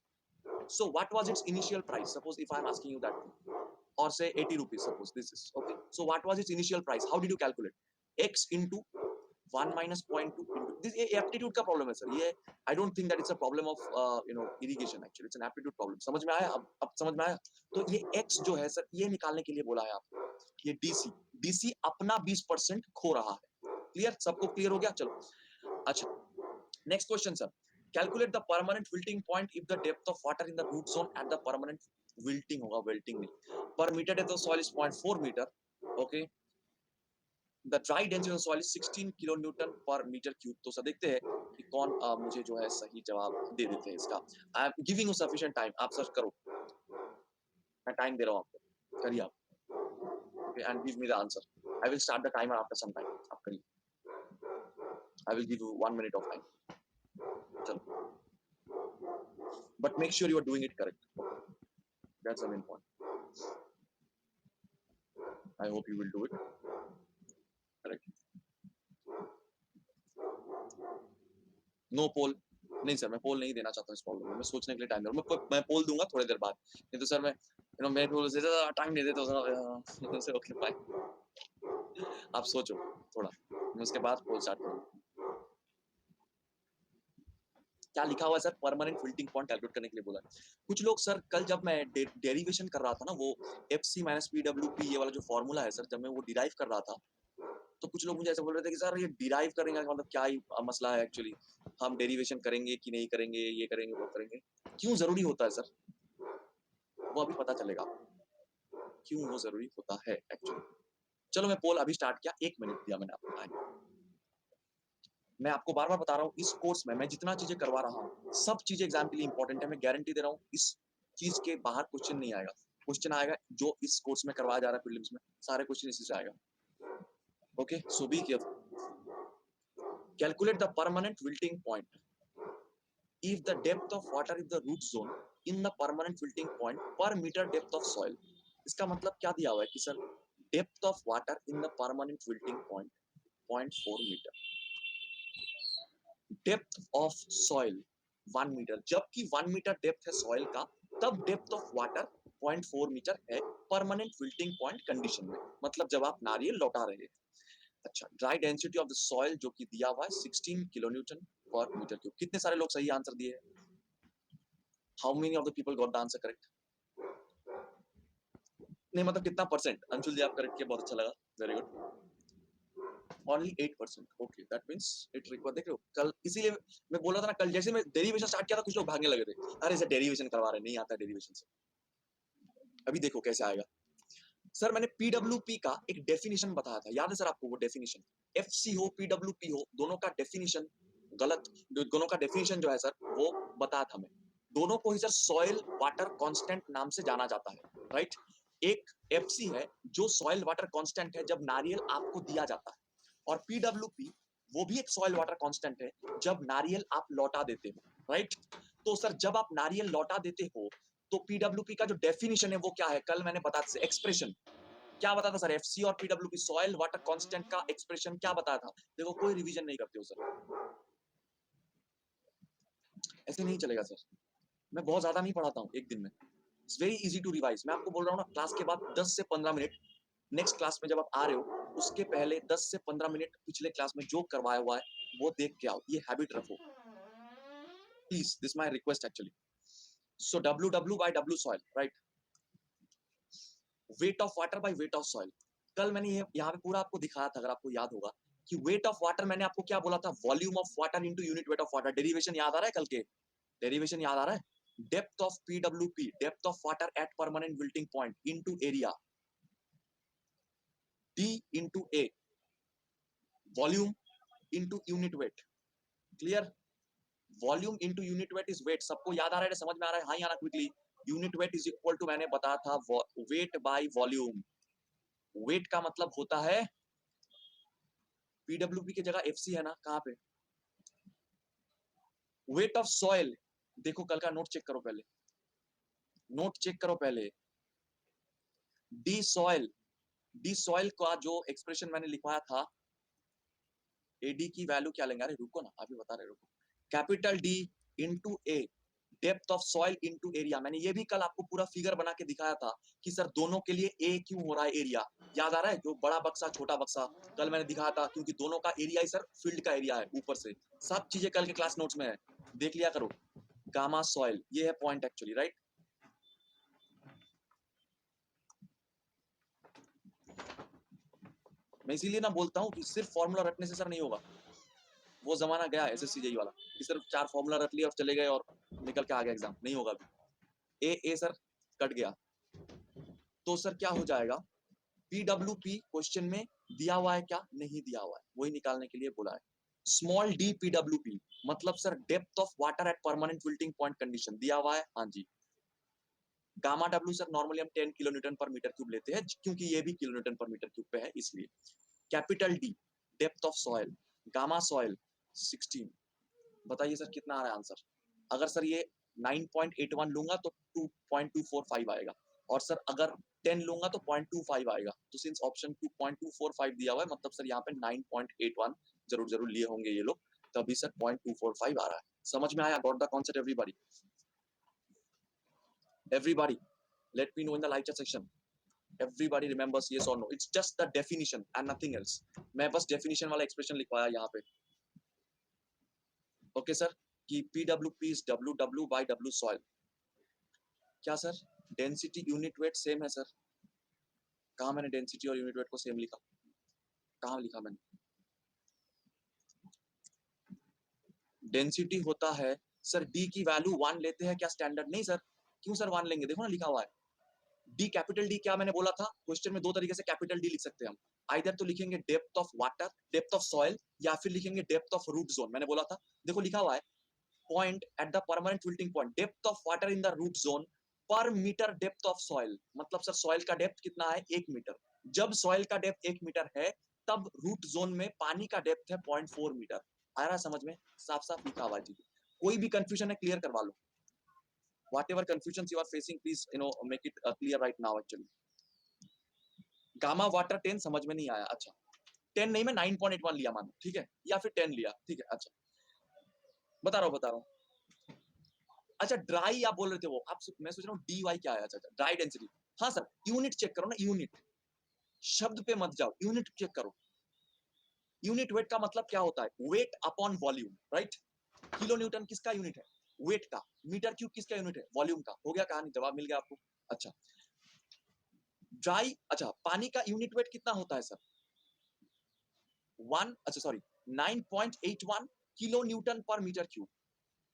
So what was its initial price? Suppose if I'm asking you that thing, or say 80 rupees, suppose this is okay. So what was its initial price? How did you calculate? X into 1 minus 0.2 into this aptitude का problem है sir, ये I don't think that it's a problem of irrigation, actually it's an aptitude problem. समझ में आया? अब समझ में आया? तो ये X जो है सर, ये निकालने के लिए बोला है आपको, ये DC अपना 20% खो रहा है। क्लियर? सबको क्लियर हो गया? चलो अच्छा, next question sir, calculate the permanent wilting point if the depth of water in the root zone at the permanent wilting, होगा विल्टिंग नहीं, per metre depth of soil is 0.4 metre, okay, the dry density of soil is 16 kilo newton per metre cube. तो सर देखते हैं कि कौन मुझे जो है सही जवाब दे देते हैं इसका। I am giving you sufficient time, आप सर्च करो, मैं टाइम दे रहा हूँ आपको, करिए आप, okay, and give me the answer. I will start the timer after some time, आप करिए, I will give you 1 minute of time, चलो, but make sure you are doing it correct, that's the main point. I hope you will do it correctly. No poll, नहीं सर, मैं पोल नहीं देना चाहता हूँ इस प्रॉब्लम में, मैं सोचने के लिए टाइम दे रहा हूँ, मैं पोल दूंगा थोड़ी देर बाद, नहीं तो सर मैं पोल से ज़्यादा टाइम नहीं देता सर, ओके फाइन, आप सोचो थोड़ा, मैं उसके बाद पोल स्टार्ट करूँगा। क्या लिखा हुआ है sir? Permanent wilting point calculate करने के लिए बोला है। कुछ लोग सर, कल जब मैं डेरिवेशन कर रहा था ना, वो FC माइनस PWP ये वाला जो फॉर्मूला है सर, जब मैं वो डिराइव कर रहा था, तो कुछ लोग मुझे ऐसे बोल रहे थे कि सर ये डिराइव करेंगे मतलब क्या ही मसला है एक्चुअली, हम डेरिवेशन करेंगे कि नहीं करेंगे, ये करेंगे वो करेंगे, क्यों जरूरी होता है सर? वो अभी पता चलेगा क्यों वो जरूरी होता है एक्चुअली। चलो मैं पोल अभी स्टार्ट किया, 1 मिनट दिया मैंने आपको टाइम। मैं आपको बार बार बता रहा हूँ, इस कोर्स में मैं जितना चीजें करवा रहा हूँ सब चीजें एग्जाम के लिए इंपॉर्टेंट है, मैं गारंटी दे रहा हूँ, इस चीज के बाहर क्वेश्चन नहीं आएगा, क्वेश्चन आएगा जो इस कोर्स में करवाया जा रहा है प्रीलिम्स में, सारे क्वेश्चन इसी से आएगा, okay. So be careful, calculate the permanent wilting point if the depth of water in the root zone in the permanent wilting point per meter depth of soil। इसका मतलब क्या दिया हुआ है कि sir depth of water in the permanent wilting point 0.4 meter, depth of soil 1 meter, जबकि 1 meter depth है soil का, तब depth of water 0.4 मीटर है परमानेंट विल्टिंग पॉइंट कंडीशन में, मतलब जब आप नारियल लौटा रहे हैं। अच्छा, dry density of the soil जो कि दिया हुआ है 16 kilo newton per metre cube. कितने सारे लोग सही आंसर दिए हैं? How many of the people got the answer correct? नहीं मतलब कितना परसेंट? अंशुल जी आप करेक्ट किए, बहुत अच्छा लगा, very good. Only 8%, okay, that means it require, देख रहे हो कल, इसीलिए मैं बोल रहा था ना, कल जैसे मैं डेरिवेशन स्टार्ट किया था कुछ लोग भागने लगे थे, अरे सर डेरिवेशन करवा रहे, नहीं आता डेरिवेशन से, अभी देखो कैसे आएगा। सर मैंने PWP का एक डेफिनेशन बताया था, याद है सर आपको वो डेफिनेशन? FC हो PWP हो, दोनों का डेफिनेशन गलत, दोनों का डेफिनेशन जो है सर वो बताया था मैं, दोनों को ही सर सॉइल वाटर कांस्टेंट नाम से जाना जाता है, राइट? एक एफसी है जो सॉइल वाटर कांस्टेंट है जब नारियल आपको दिया जाता है, और पीडब्ल्यूपी वो भी एक सॉइल वाटर कांस्टेंट है जब नारियल आप लौटा देते हो, राइट। तो सर जब आप नारियल लौटा देते हो तो पीडब्ल्यूपी का जो डेफिनेशन है वो क्या है, कल मैंने बताया एक्सप्रेशन क्या बताया था सर, एफसी और पीडब्ल्यूपी सॉइल वाटर कांस्टेंट का एक्सप्रेशन क्या बताया था, देखो कोई रिवीजन नहीं करते हो सर, ऐसे नहीं चलेगा सर, मैं बहुत ज्यादा नहीं पढ़ाता हूँ एक दिन में, it's very easy to revise. मैं आपको बोल रहा हूँ ना, क्लास के बाद 10 से 15 मिनट नेक्स्ट क्लास में जब आप आ रहे हो उसके पहले 10 से 15 मिनट पिछले क्लास में जो करवाया हुआ है वो देख के आओ, ये हैबिट रखो please, this my request actually. So W W by W soil, right, weight of water by weight of soil. कल मैंने यहाँ पे पूरा आपको दिखाया था, अगर आपको याद होगा कि वेट ऑफ वाटर मैंने आपको क्या बोला था, volume of water into unit weight of water. Derivation याद आ रहा है, कल के डेरिवेशन याद आ रहा है, depth of PWP, depth of water at permanent wilting point into area, D into A, volume into unit weight, clear. Volume into unit weight is weight, सबको याद आ रहा है, समझ में आ रहा है, हाँ या ना quickly. Unit weight is equal to मैंने बताया था वेट बाय वॉल्यूम, वेट का मतलब होता है, पीडब्ल्यूपी की जगह एफसी है ना, कहां पे, वेट ऑफ सॉइल। देखो कल का नोट चेक करो पहले, नोट चेक करो पहले, डी सॉइल, डी सॉइल का जो एक्सप्रेशन मैंने लिखवाया था, एडी की वैल्यू क्या लेंगे, अरे रुको ना अभी बता रहे, रुको, capital D into A, depth of soil into area. मैंने ये भी कल आपको पूरा फिगर बना के दिखाया था कि सर दोनों के लिए ए क्यों हो रहा है एरिया, याद आ रहा है, जो बड़ा बक्सा छोटा बक्सा कल मैंने दिखाया था, क्योंकि दोनों का एरिया ही सर फील्ड का एरिया है ऊपर से, सब चीजें कल के क्लास नोट्स में है, देख लिया करो। गामा सॉइल, ये है पॉइंट एक्चुअली, राइट। मैं इसीलिए ना बोलता हूँ कि सिर्फ फॉर्मूला रटने से सर नहीं होगा, वो जमाना गया एसएससी जेई वाला कि सिर्फ 4 फॉर्मूला रट लिया और चले गए और निकल के आ गया एग्जाम, नहीं होगा अभी। ए ए सर कट गया, तो सर क्या हो जाएगा, पीडब्ल्यूपी क्वेश्चन में दिया हुआ है क्या, नहीं दिया हुआ है, वही निकालने के लिए बोला है। स्मॉल डी पीडब्ल्यूपी मतलब sir depth of water at permanent wilting point condition दिया हुआ है, हाँ जी। गामा डब्ल्यू सर नॉर्मली हम 10 kilo newton per metre cube लेते हैं, क्योंकि ये भी kilo newton per metre cube पे है इसलिए। Capital D depth of soil, gamma soil 16, बताइए सर कितना आ रहा है आंसर, अगर सर ये 9.81 लूंगा तो 2.245 आएगा, और सर अगर 10 लूंगा तो 0.25 आएगा, तो सिंस ऑप्शन 2.245 दिया हुआ है मतलब सर यहाँ पे 9.81 जरूर जरूर लिए होंगे ये लोग, तभी सर 0.245 आ रहा है। समझ में आया, got the concept everybody, everybody let me know in the live chat section, everybody remembers yes or no, it's just the definition and nothing else, मैं बस definition वाला expression लिखवाया यहाँ पे, ओके सर, कि PWP is WW by W soil, क्या sir density unit weight same है सर, कहा मैंने डेंसिटी और यूनिट वेट को सेम लिखा, कहा लिखा मैंने, डेंसिटी होता है सर डी की वैल्यू 1 लेते हैं क्या स्टैंडर्ड, नहीं सर, क्यों सर 1 लेंगे, देखो ना लिखा हुआ है डी, कैपिटल डी, क्या मैंने बोला था क्वेश्चन में, दो तरीके से कैपिटल डी लिख सकते हैं हम, आइदर तो लिखेंगे depth of water, depth of soil, या फिर लिखेंगे डेप्थ ऑफ रूट जोन, मैंने बोला था, देखो लिखा हुआ है point at the permanent wilting point, depth of water in the root zone per metre depth of soil, मतलब सर सॉइल का डेप्थ कितना है 1 मीटर, जब सॉइल का डेप्थ 1 मीटर है तब रूट जोन में पानी का डेप्थ है 0.4 मीटर, आ रहा है समझ में, साफ साफ लिखा हुआ है जी, कोई भी कंफ्यूजन है क्लियर करवा लो, whatever confusions you are facing please make it clear right now actually। Gamma water 10 समझ में नहीं आया, अच्छा 10 नहीं, मैं 9.81 लिया मानो, ठीक है, या फिर 10 लिया, ठीक है, अच्छा बता रहा हूँ, अच्छा ड्राई आप बोल रहे थे वो, आप मैं सोच रहा हूँ डी वाई क्या है, अच्छा ड्राई डेंसिटी, हाँ सर यूनिट चेक करो ना, यूनिट शब्द पे मत जाओ, यूनिट चेक करो, यूनिट वेट का मतलब क्या होता है, weight upon volume, right, kilo Newton किसका यूनिट है, वेट का, मीटर क्यूब किसका यूनिट है, वॉल्यूम का, हो गया कहानी, जवाब मिल गया आपको, अच्छा ड्राई, अच्छा पानी का यूनिट वेट कितना होता है सर, 1, अच्छा sorry 9.81 kilo newton per metre cube,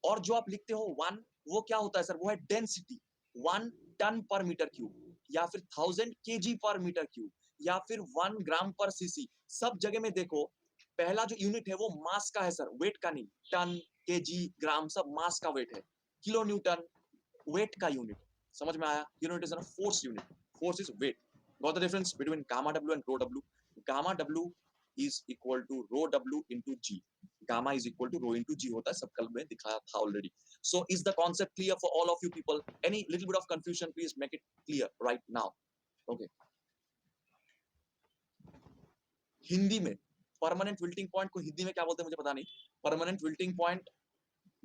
और जो आप लिखते हो 1 वो क्या होता है सर, वो है डेंसिटी, 1 टन पर मीटर क्यूब, या फिर 1000 केजी पर मीटर क्यूब, या फिर 1 ग्राम पर सीसी, सब जगह में देखो पहला जो यूनिट है वो मास का है सर, वेट का नहीं, टन केजी ग्राम सब मास का वेट है, किलो न्यूटन वेट का यूनिट, समझ में आया, unit is force unit, force is weight. Got the difference between gamma W and rho W? Gamma W is equal to rho W into G. Gamma is equal to rho into G होता है, सब कल में दिखाया था already. So is the concept clear for all of you people? Any little bit of confusion, please make it clear right now. Okay. Hindi में परमानेंट विल्टिंग पॉइंट को हिंदी में क्या बोलते हैं मुझे पता नहीं. परमानेंट विल्टिंग पॉइंट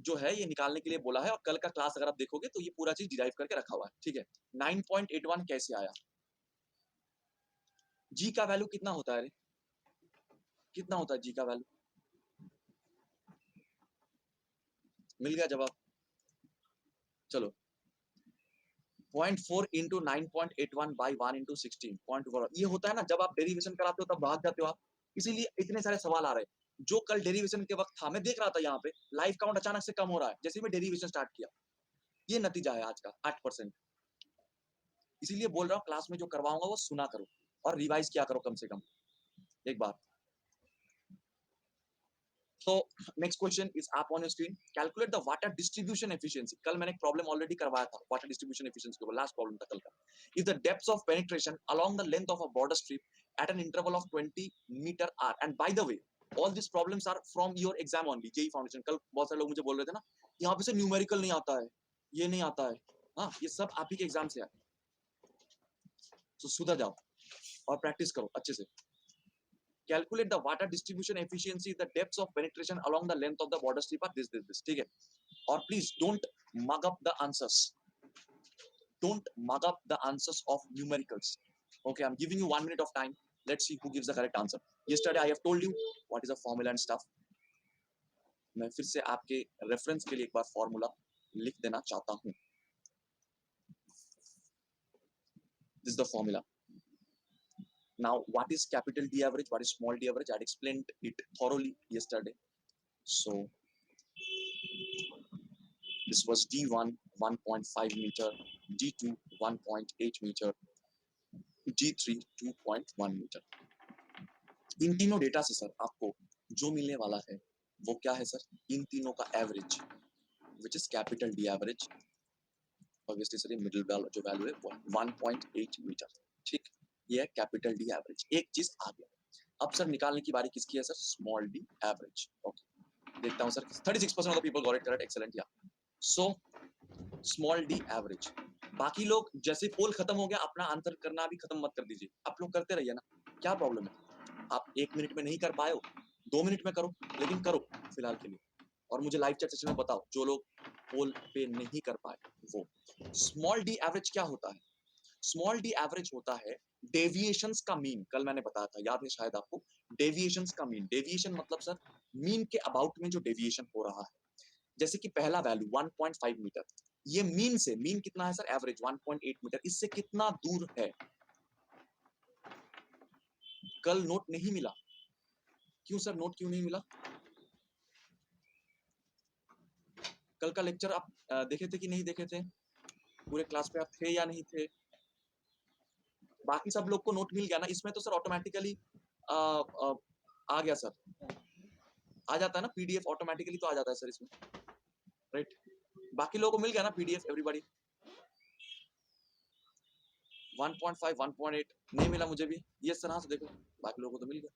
जो है ये निकालने के लिए बोला है, और कल का क्लास अगर आप देखोगे तो ये पूरा चीज डिराइव करके रखा हुआ है. ठीक है. 9.81 कैसे आया? जी का वैल्यू कितना होता है रे? कितना होता है जी का वैल्यू? मिल गया जवाब. चलो 0.4 इंटू 9.81 बाई 1 इंटू 16 0.4. ये होता है ना जब आप डेरिवेशन कराते हो तब भाग जाते हो आप, इसीलिए इतने सारे सवाल आ रहे हैं. जो कल डेरिवेशन के वक्त था, मैं देख रहा था यहाँ पे लाइफ काउंट अचानक से कम हो रहा है जैसे मैं डेरिवेशन स्टार्ट किया. ये नतीजा है आज का 8%. इसीलिए बोल रहा हूँ क्लास में जो करवाऊंगा वो सुना करो और रिवाइज किया करो कम से कम एक बार. So next question is up on your screen. Calculate the water distribution efficiency. कल मैंने एक प्रॉब्लम ऑलरेडी करवाया था water distribution efficiency के ऊपर, लास्ट प्रॉब्लम था कल का. If the depths of penetration along the length of a border strip at an interval of 20 meter are, and by the way all these problems are from your exam only, JEE Foundation. कल बहुत सारे लोग मुझे बोल रहे थे ना यहाँ पे से न्यूमेरिकल नहीं आता है, ये नहीं आता है. हाँ, ये सब आप ही के एग्जाम से है. तो सुधर जाओ और प्रैक्टिस करो अच्छे से. Calculate the water distribution efficiency, the depths of penetration along the length of the border strip are this. ठीक है. और please don't mug up the answers. Don't mug up the answers of numericals. Okay, I'm giving you 1 minute of time. Let's see who gives the correct answer. Yesterday I have told you what is a formula and stuff. मैं फिर से आपके रेफरेंस के लिए एक बार फॉर्मूला लिख देना चाहता हूँ. This is the formula. Now, what is capital D average? What is small d average? I had explained it thoroughly yesterday. So, this was D1 1.5 meter, D2 1.8 meter, D3 2.1 meter. इन तीनों डेटा से सर आपको जो मिलने वाला है वो क्या है सर? इन तीनों का average, which is capital D average. Obviously sir ये मिडिल वैल्यू जो वैल्यू है 1.8 मीटर. ठीक, ये है कैपिटल डी एवरेज. एक चीज आ गया. अब सर निकालने की बारी किसकी है sir? Small D average. Okay, देखता हूं sir. 36% of the people got it correct. Excellent. या सो स्मॉल डी एवरेज. बाकी लोग जैसे पोल खत्म हो गया अपना आंसर करना भी खत्म मत कर दीजिए. आप लोग करते रहिए ना, क्या प्रॉब्लम है? आप 1 मिनट में नहीं कर पाए हो 2 मिनट में करो, लेकिन करो फिलहाल के लिए. और मुझे लाइव चैट सेशन में बताओ जो लोग पोल पे नहीं कर पाए वो. स्मॉल डी एवरेज क्या होता है? स्मॉल डी एवरेज होता है डेविएशंस का मीन. कल मैंने बताया था, याद है शायद आपको. डेविएशंस का मीन. डेविएशन मतलब सर मीन के अबाउट में जो डेविएशन हो रहा है. जैसे कि पहला वैल्यू 1.5 मीटर, ये मीन से, मीन कितना है सर? Average 1.8 metre. इससे कितना दूर है? कल नोट नहीं मिला. क्यों सर नोट क्यों नहीं मिला? कल का लेक्चर आप देखे थे कि नहीं देखे थे? पूरे क्लास पे आप थे या नहीं थे? बाकी सब लोग को नोट मिल गया ना? इसमें तो सर ऑटोमेटिकली आ गया सर, आ जाता है ना पीडीएफ ऑटोमेटिकली, तो आ जाता है सर इसमें, राइट? बाकी लोगों को मिल गया ना पीडीएफ? एवरीबॉडी 1.5 1.8 नहीं मिला मुझे भी. ये सर हाँ से देखो, बाकी लोगों को तो मिल गया.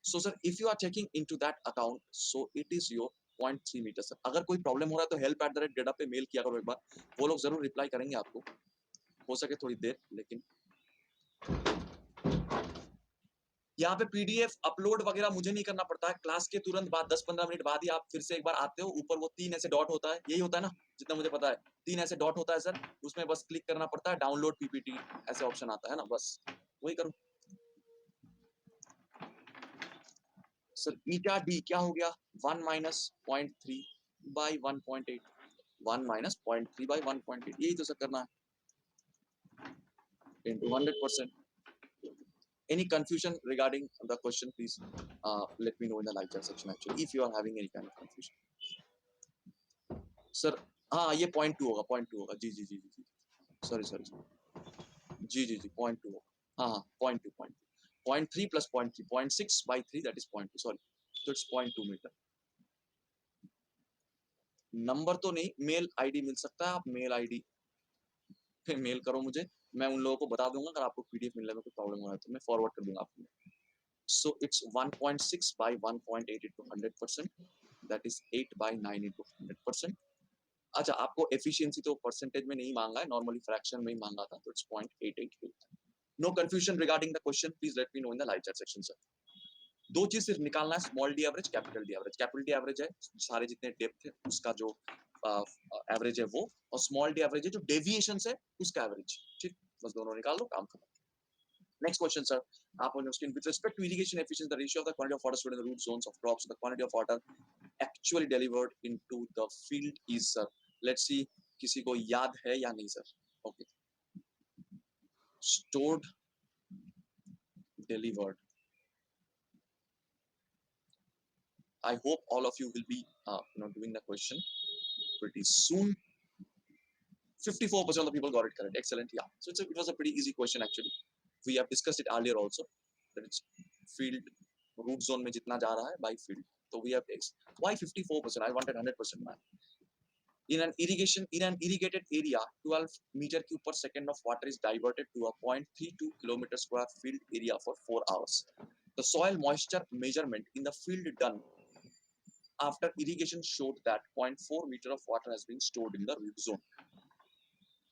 So sir if you are checking into that account, so it is your 0.3 metre sir. अगर कोई प्रॉब्लम हो रहा है तो help@geda पे मेल किया करो एक बार, वो लोग जरूर रिप्लाई करेंगे आपको, हो सके थोड़ी देर. लेकिन यहाँ पे पीडीएफ अपलोड वगैरह मुझे नहीं करना पड़ता है. क्लास के तुरंत बाद 10-15 मिनट बाद ही आप फिर से एक बार आते हो, ऊपर वो 3 ऐसे डॉट होता है, यही होता है ना जितना मुझे पता है, 3 ऐसे डॉट होता है सर, उसमें बस क्लिक करना पड़ता है, डाउनलोड पीपीटी ऐसे ऑप्शन आता है ना, बस वही करो सर. ईटा डी क्या हो गया? 1 माइनस 0.3 बाई 1.8, 1 माइनस 0.3 बाई 1.8, यही तो सर करना है into 100%. Any confusion regarding the question, please let me know in the live chat section actually, if you are having any kind of confusion. Sir, हाँ ये 0.2 होगा, 0.2 होगा. जी जी जी जी जी, सॉरी सॉरी, जी जी जी 0.2 होगा. हाँ हाँ 0.2 0.3 plus 0.3 0.6 by 3 that is 0.2, sorry, so it's 0.2 metre. Number तो नहीं, मेल आईडी मिल सकता है. आप मेल आईडी पे मेल करो मुझे, मैं उन लोगों को बता दूंगा, अगर आपको पीडीएफ मिलने में कोई प्रॉब्लम हो रहा है तो मैं फॉरवर्ड कर दूंगा आपको. So it's 1.6 by 1.8 into 100%. That is 8 by 9 into 100%. अच्छा, आपको एफिशिएंसी तो परसेंटेज में नहीं मांगा है, नॉर्मली फ्रैक्शन में ही मांगा था, तो it's 0.888. No confusion regarding the question, please let me know in the live chat section sir. दो चीज सिर्फ निकालना है, small D average, capital D average. Capital D average है सारे जितने डेप्थ है उसका जो एवरेज है वो, और स्मॉल डी एवरेज है जो डेविएशन है उसका एवरेज. ठीक, बस दोनों निकाल लो, काम खत्म. Next question, sir. On your screen, with respect to irrigation efficiency, the ratio of the quantity of water stored in the root zones of crops to the quantity of water actually delivered into the field is, sir. Let's see, किसी को याद है या नहीं, sir? Okay. Stored, delivered. I hope all of you will be, doing the question pretty soon. 54% of the people got it correct. Excellent. Yeah. So it was a pretty easy question actually. We have discussed it earlier also. That it's field root zone में जितना जा रहा है by field. So we have X. Why 54%? I wanted 100%, man. In an irrigated area, 12 meter cube per second of water is diverted to a 0.32 kilometer square field area for 4 hours. The soil moisture measurement in the field done after irrigation showed that 0.4 meter of water has been stored in the root zone.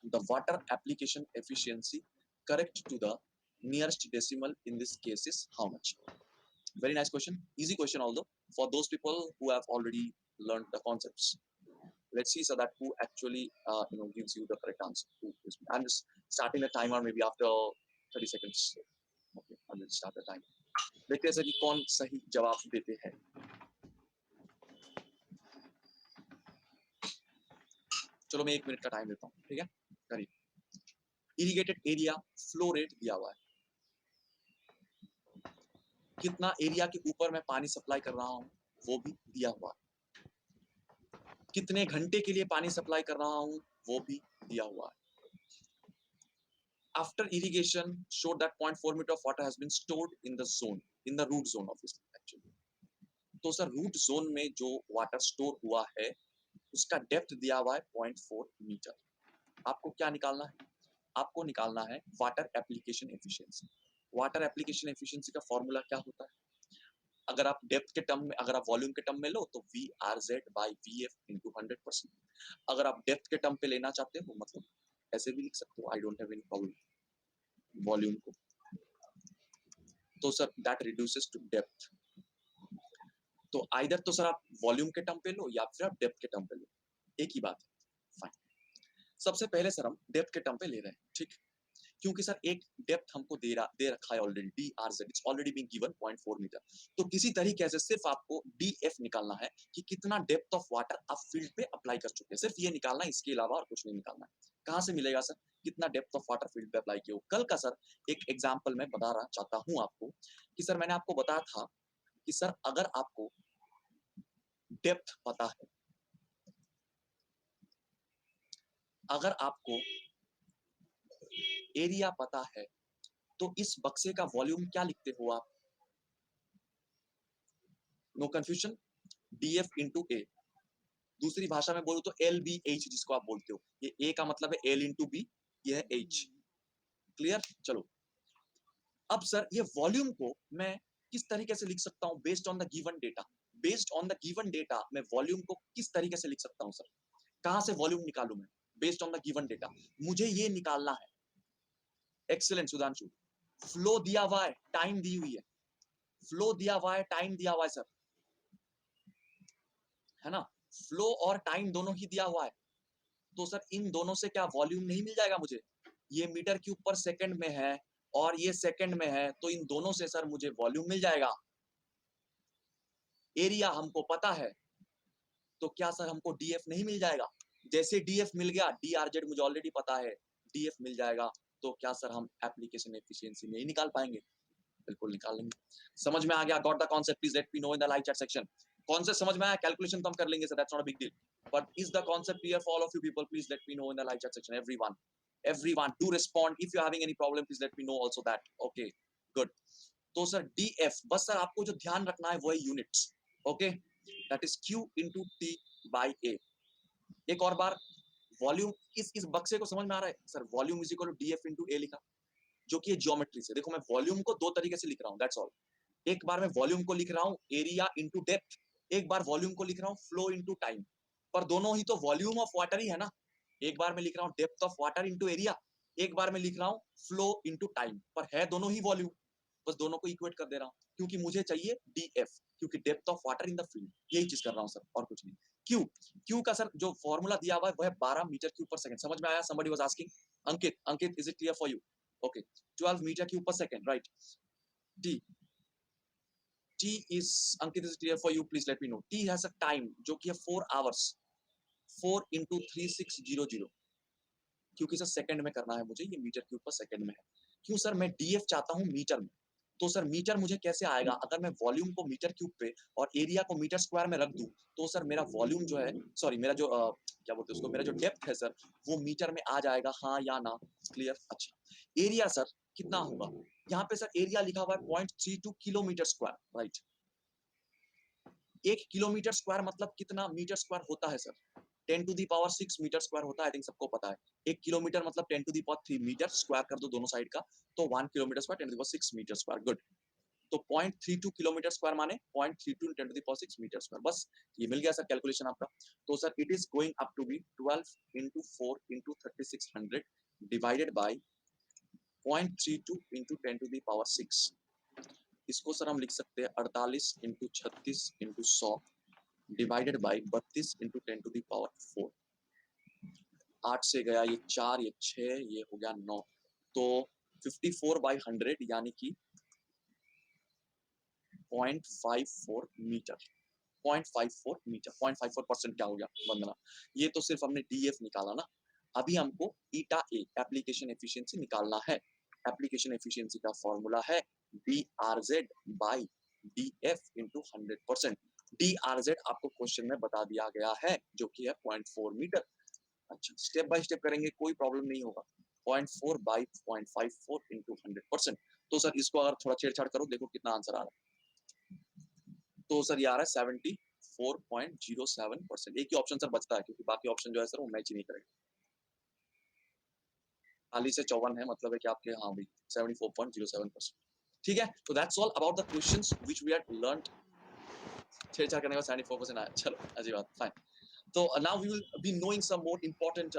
The water application efficiency correct to the nearest decimal in this case is how much? Very nice question. Easy question, although for those people who have already learned the concepts. Let's see so that who actually gives you the correct answer. I'm just starting the timer maybe after 30 seconds. Okay, I will start the timer. देखते हैं सर कि कौन सही जवाब देते हैं. चलो मैं 1 मिनट का टाइम देता हूँ, ठीक है? करिए. इरिगेटेड एरिया फ्लो रेट दिया हुआ है. कितना एरिया के ऊपर मैं पानी सप्लाई कर रहा हूँ वो भी दिया हुआ है. कितने घंटे के लिए पानी सप्लाई कर रहा हूँ वो भी दिया हुआ है. After irrigation showed that 0.4 meter of water has been stored in the zone, in the root zone obviously actually. तो सर रूट जोन में जो वाटर स्टोर हुआ है उसका डेप्थ दिया हुआ है 0.4 मीटर. आपको क्या निकालना है? आपको निकालना है water application efficiency. Water application efficiency का फॉर्मूला क्या होता है? अगर आप डेप्थ के टर्म में, अगर आप वॉल्यूम के टर्म में लो तो VRZ by VF into 100%. अगर आप डेप्थ के टर्म पे लेना चाहते हो मतलब ऐसे भी लिख सकते हो, I don't have any problem. Volume को तो sir that reduces to depth. तो आइदर तो सर आप वॉल्यूम के टर्म पे लो या फिर आप डेप्थ के टर्म पे लो, एक ही बात है. फाइन. सबसे पहले सर हम डेप्थ के टर्म पे ले रहे हैं, ठीक? क्योंकि सर एक डेप्थ हमको दे रखा है already, DRZ, it's already being given 0.4 metre. तो किसी तरीके से सिर्फ आपको DF निकालना है कि कितना डेप्थ ऑफ वाटर आप फील्ड पे अप्लाई कर चुके हैं. सिर्फ ये निकालना है, इसके अलावा और कुछ नहीं निकालना है. कहाँ से मिलेगा सर कितना डेप्थ ऑफ वाटर फील्ड पे अप्लाई किया हो? कल का सर एक एग्जाम्पल मैं बताना चाहता हूँ आपको कि सर मैंने आपको बताया था कि सर अगर आपको डेप्थ पता है, अगर आपको एरिया पता है, तो इस बक्से का वॉल्यूम क्या लिखते हो आप? No confusion, DF into A. दूसरी भाषा में बोलो तो LBH जिसको आप बोलते हो. ये A का मतलब है L इंटू B, ये है H. क्लियर? चलो अब सर ये वॉल्यूम को मैं किस तरीके से लिख सकता हूं based on the given data? Based on the given data मैं वॉल्यूम को किस तरीके से लिख सकता हूं सर? कहां से वॉल्यूम निकालूं मैं based on the given data? मुझे ये निकालना है. एक्सीलेंट सुधांशु. फ्लो दिया हुआ है, टाइम दी हुई है. फ्लो दिया हुआ है, टाइम दिया हुआ है सर, है ना? फ्लो और टाइम दोनों ही दिया हुआ है. तो सर इन दोनों से क्या वॉल्यूम नहीं मिल जाएगा मुझे? ये मीटर क्यूब पर सेकंड में है और ये सेकंड में है, तो इन दोनों से सर मुझे वॉल्यूम मिल जाएगा. एरिया हमको पता है, तो क्या सर हमको DF नहीं मिल जाएगा? जैसे DF मिल गया, DRZ मुझे ऑलरेडी पता है, DF मिल जाएगा. तो क्या सर हम एप्लीकेशन एफिशिएंसी नहीं निकाल पाएंगे? बिल्कुल निकाल लेंगे. समझ में आ गया? Got the concept? Please let me know in the live chat section. Concept समझ में आया? कैलकुलेशन तो हम कर लेंगे sir, that's not a big deal. But is the concept clear for all of you people? Please let me know in the live chat section. Everyone do respond. If you are having any problem, please let me know also that. Okay, good. तो सर DF बस सर आपको जो ध्यान रखना है वो है units. Okay, that is Q into T by A. एक और बार, वॉल्यूम इस बक्से को समझ में आ रहा है sir? Volume is equal to D F into A लिखा, जो कि ज्योमेट्री से देखो मैं वॉल्यूम को दो तरीके से लिख रहा हूँ, दैट्स ऑल। एक बार मैं वॉल्यूम को लिख रहा हूँ एरिया इंटू डेप्थ, एक बार वॉल्यूम को लिख रहा हूँ फ्लो इंटू टाइम, पर दोनों ही तो वॉल्यूम ऑफ वाटर ही है ना। एक बार मैं लिख रहा हूँ depth of water into area, एक बार मैं लिख रहा हूँ फ्लो इंटू टाइम, पर है दोनों ही वॉल्यूम, बस दोनों को इक्वेट कर दे रहा हूँ, क्योंकि मुझे चाहिए डी एफ, क्योंकि depth of water in the field, यही चीज कर रहा हूँ सर, और कुछ नहीं। क्यू, क्यू का सर जो फॉर्मूला दिया हुआ है वह 12 मीटर क्यूब पर सेकंड, समझ में आया? somebody was asking, Ankit is it clear for you? Okay, 12 metre cube per second, right. T, T is, Ankit, is clear for you? Please let me know. T has a time जो कि है 4 hours, 4 into 3600, क्योंकि सर सेकंड में करना है मुझे, ये मीटर क्यूब पर सेकंड में है। क्यों सर? मैं डीएफ चाहता हूँ मीटर में, तो सर मीटर मुझे कैसे आएगा? अगर मैं वॉल्यूम को मीटर क्यूब पे और एरिया को मीटर स्क्वायर में रख दूं, तो सर मेरा वॉल्यूम जो है, सॉरी मेरा जो क्या बोलते हैं उसको, मेरा जो डेप्थ है सर, वो मीटर में आ जाएगा, हाँ या ना? क्लियर? अच्छा, एरिया सर कितना होगा? यहाँ पे सर एरिया लिखा हुआ है 0.32 kilometre square, right. 1 kilometre square मतलब कितना मीटर स्क्वायर होता है sir? 10 to the power 6 metre square होता है, आई थिंक सबको पता है। 1 किलोमीटर मतलब 10 to the power 3 metre, square कर दो दोनों साइड का, तो 1 kilometre square 10 to the power 6 metre square, good. तो 0.32 किलोमीटर स्क्वायर माने 0.32 10 to the power 6 metre square, बस ये मिल गया सर कैलकुलेशन आपका। तो sir it is going up to be 12 into 4 into 3600 divided by 0.32 into 10 to the power 6। इसको सर हम लिख सकते हैं 48 into 36 into 100 divided by 32 into 10 to the power 4। 8 से गया ये 4, ये 6, ये हो गया 9, तो 54/100 यानी कि 0.54 मीटर, 0.54 मीटर, 0.54% क्या हो गया वंदना? ये तो सिर्फ हमने डीएफ निकाला ना, अभी हमको ईटा ए एप्लीकेशन एफिशिएंसी निकालना है। एप्लीकेशन एफिशिएंसी का फॉर्मूला है DRZ by DF into 100%। DRZ आपको क्वेश्चन में बता दिया गया है, जो कि है 0.4 मीटर। अच्छा, स्टेप बाय स्टेप करेंगे, कोई प्रॉब्लम नहीं होगा। 0.4 बाई 0.54 इंटू 100%। तो सर इसको अगर थोड़ा छेड़छाड़ करो, देखो कितना आंसर आ रहा है। तो सर ये आ रहा है 74.07%। एक ही ऑप्शन सर बचता है, क्योंकि बाकी ऑप्शन जो है सर वो मैच ही नहीं करेगा। 40 से 54 है, मतलब है कि आपके, हाँ भाई 74.07%। ठीक है, तो that's all about the questions which we had learned. छेड़छाड़ करने का 74% आया, चलो अच्छी बात, fine. So now we will be knowing some more important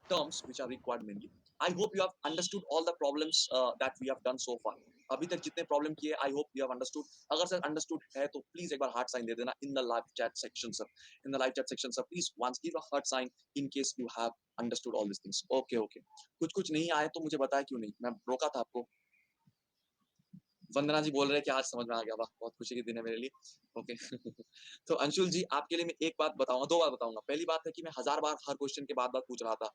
terms which are required mainly. I hope you have understood all the problems that we have done so far. अभी तक जितने प्रॉब्लम किए, I hope you have understood. अगर सर अंडरस्टूड है तो प्लीज एक बार हार्ट साइन दे देना in the live chat section sir. In the live chat section sir please once give a heart sign in case you have understood all this things. Okay okay, कुछ नहीं आए तो मुझे बताया क्यों नहीं, मैं रोका था आपको। वंदना जी बोल रहे हैं कि आज समझ में आ गया, वाह बहुत खुशी के दिन है मेरे लिए। ओके तो अंशुल जी आपके लिए मैं एक बात बताऊंगा, दो बात बताऊंगा। पहली बात है कि मैं 1000 बार हर क्वेश्चन के बाद पूछ रहा था,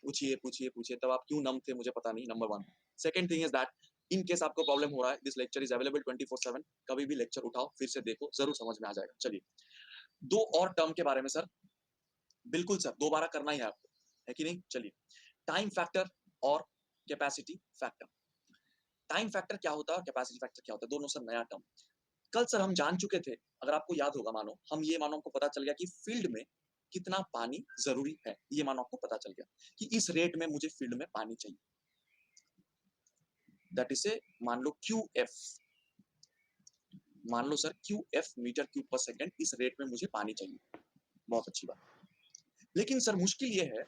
पूछिए पूछिए पूछिए, तब आप क्यों नम थे मुझे पता नहीं, number 1। Second thing is that in case आपको प्रॉब्लम हो रहा है, दिस लेक्चर इज अवेलेबल 24/7, कभी भी लेक्चर उठाओ फिर से देखो, जरूर समझ में आ जाएगा। चलिए, दो और टर्म के बारे में सर, बिल्कुल सर दोबारा करना ही है आपको, है कि नहीं? चलिए, टाइम फैक्टर और कैपेसिटी फैक्टर। टाइम फैक्टर क्या होता है और कैपेसिटी फैक्टर क्या होता है, दोनों सर नया टर्म। कल सर हम जान चुके थे, अगर आपको याद होगा, मानो हमको पता चल गया कि फील्ड में कितना पानी जरूरी है, ये मानो आपको पता चल गया कि इस रेट में मुझे फील्ड में पानी चाहिए, दैट इज ए, मान लो QF, मान लो sir QF metre cube per second, इस रेट में मुझे पानी चाहिए। बहुत अच्छी बात, लेकिन सर मुश्किल ये है,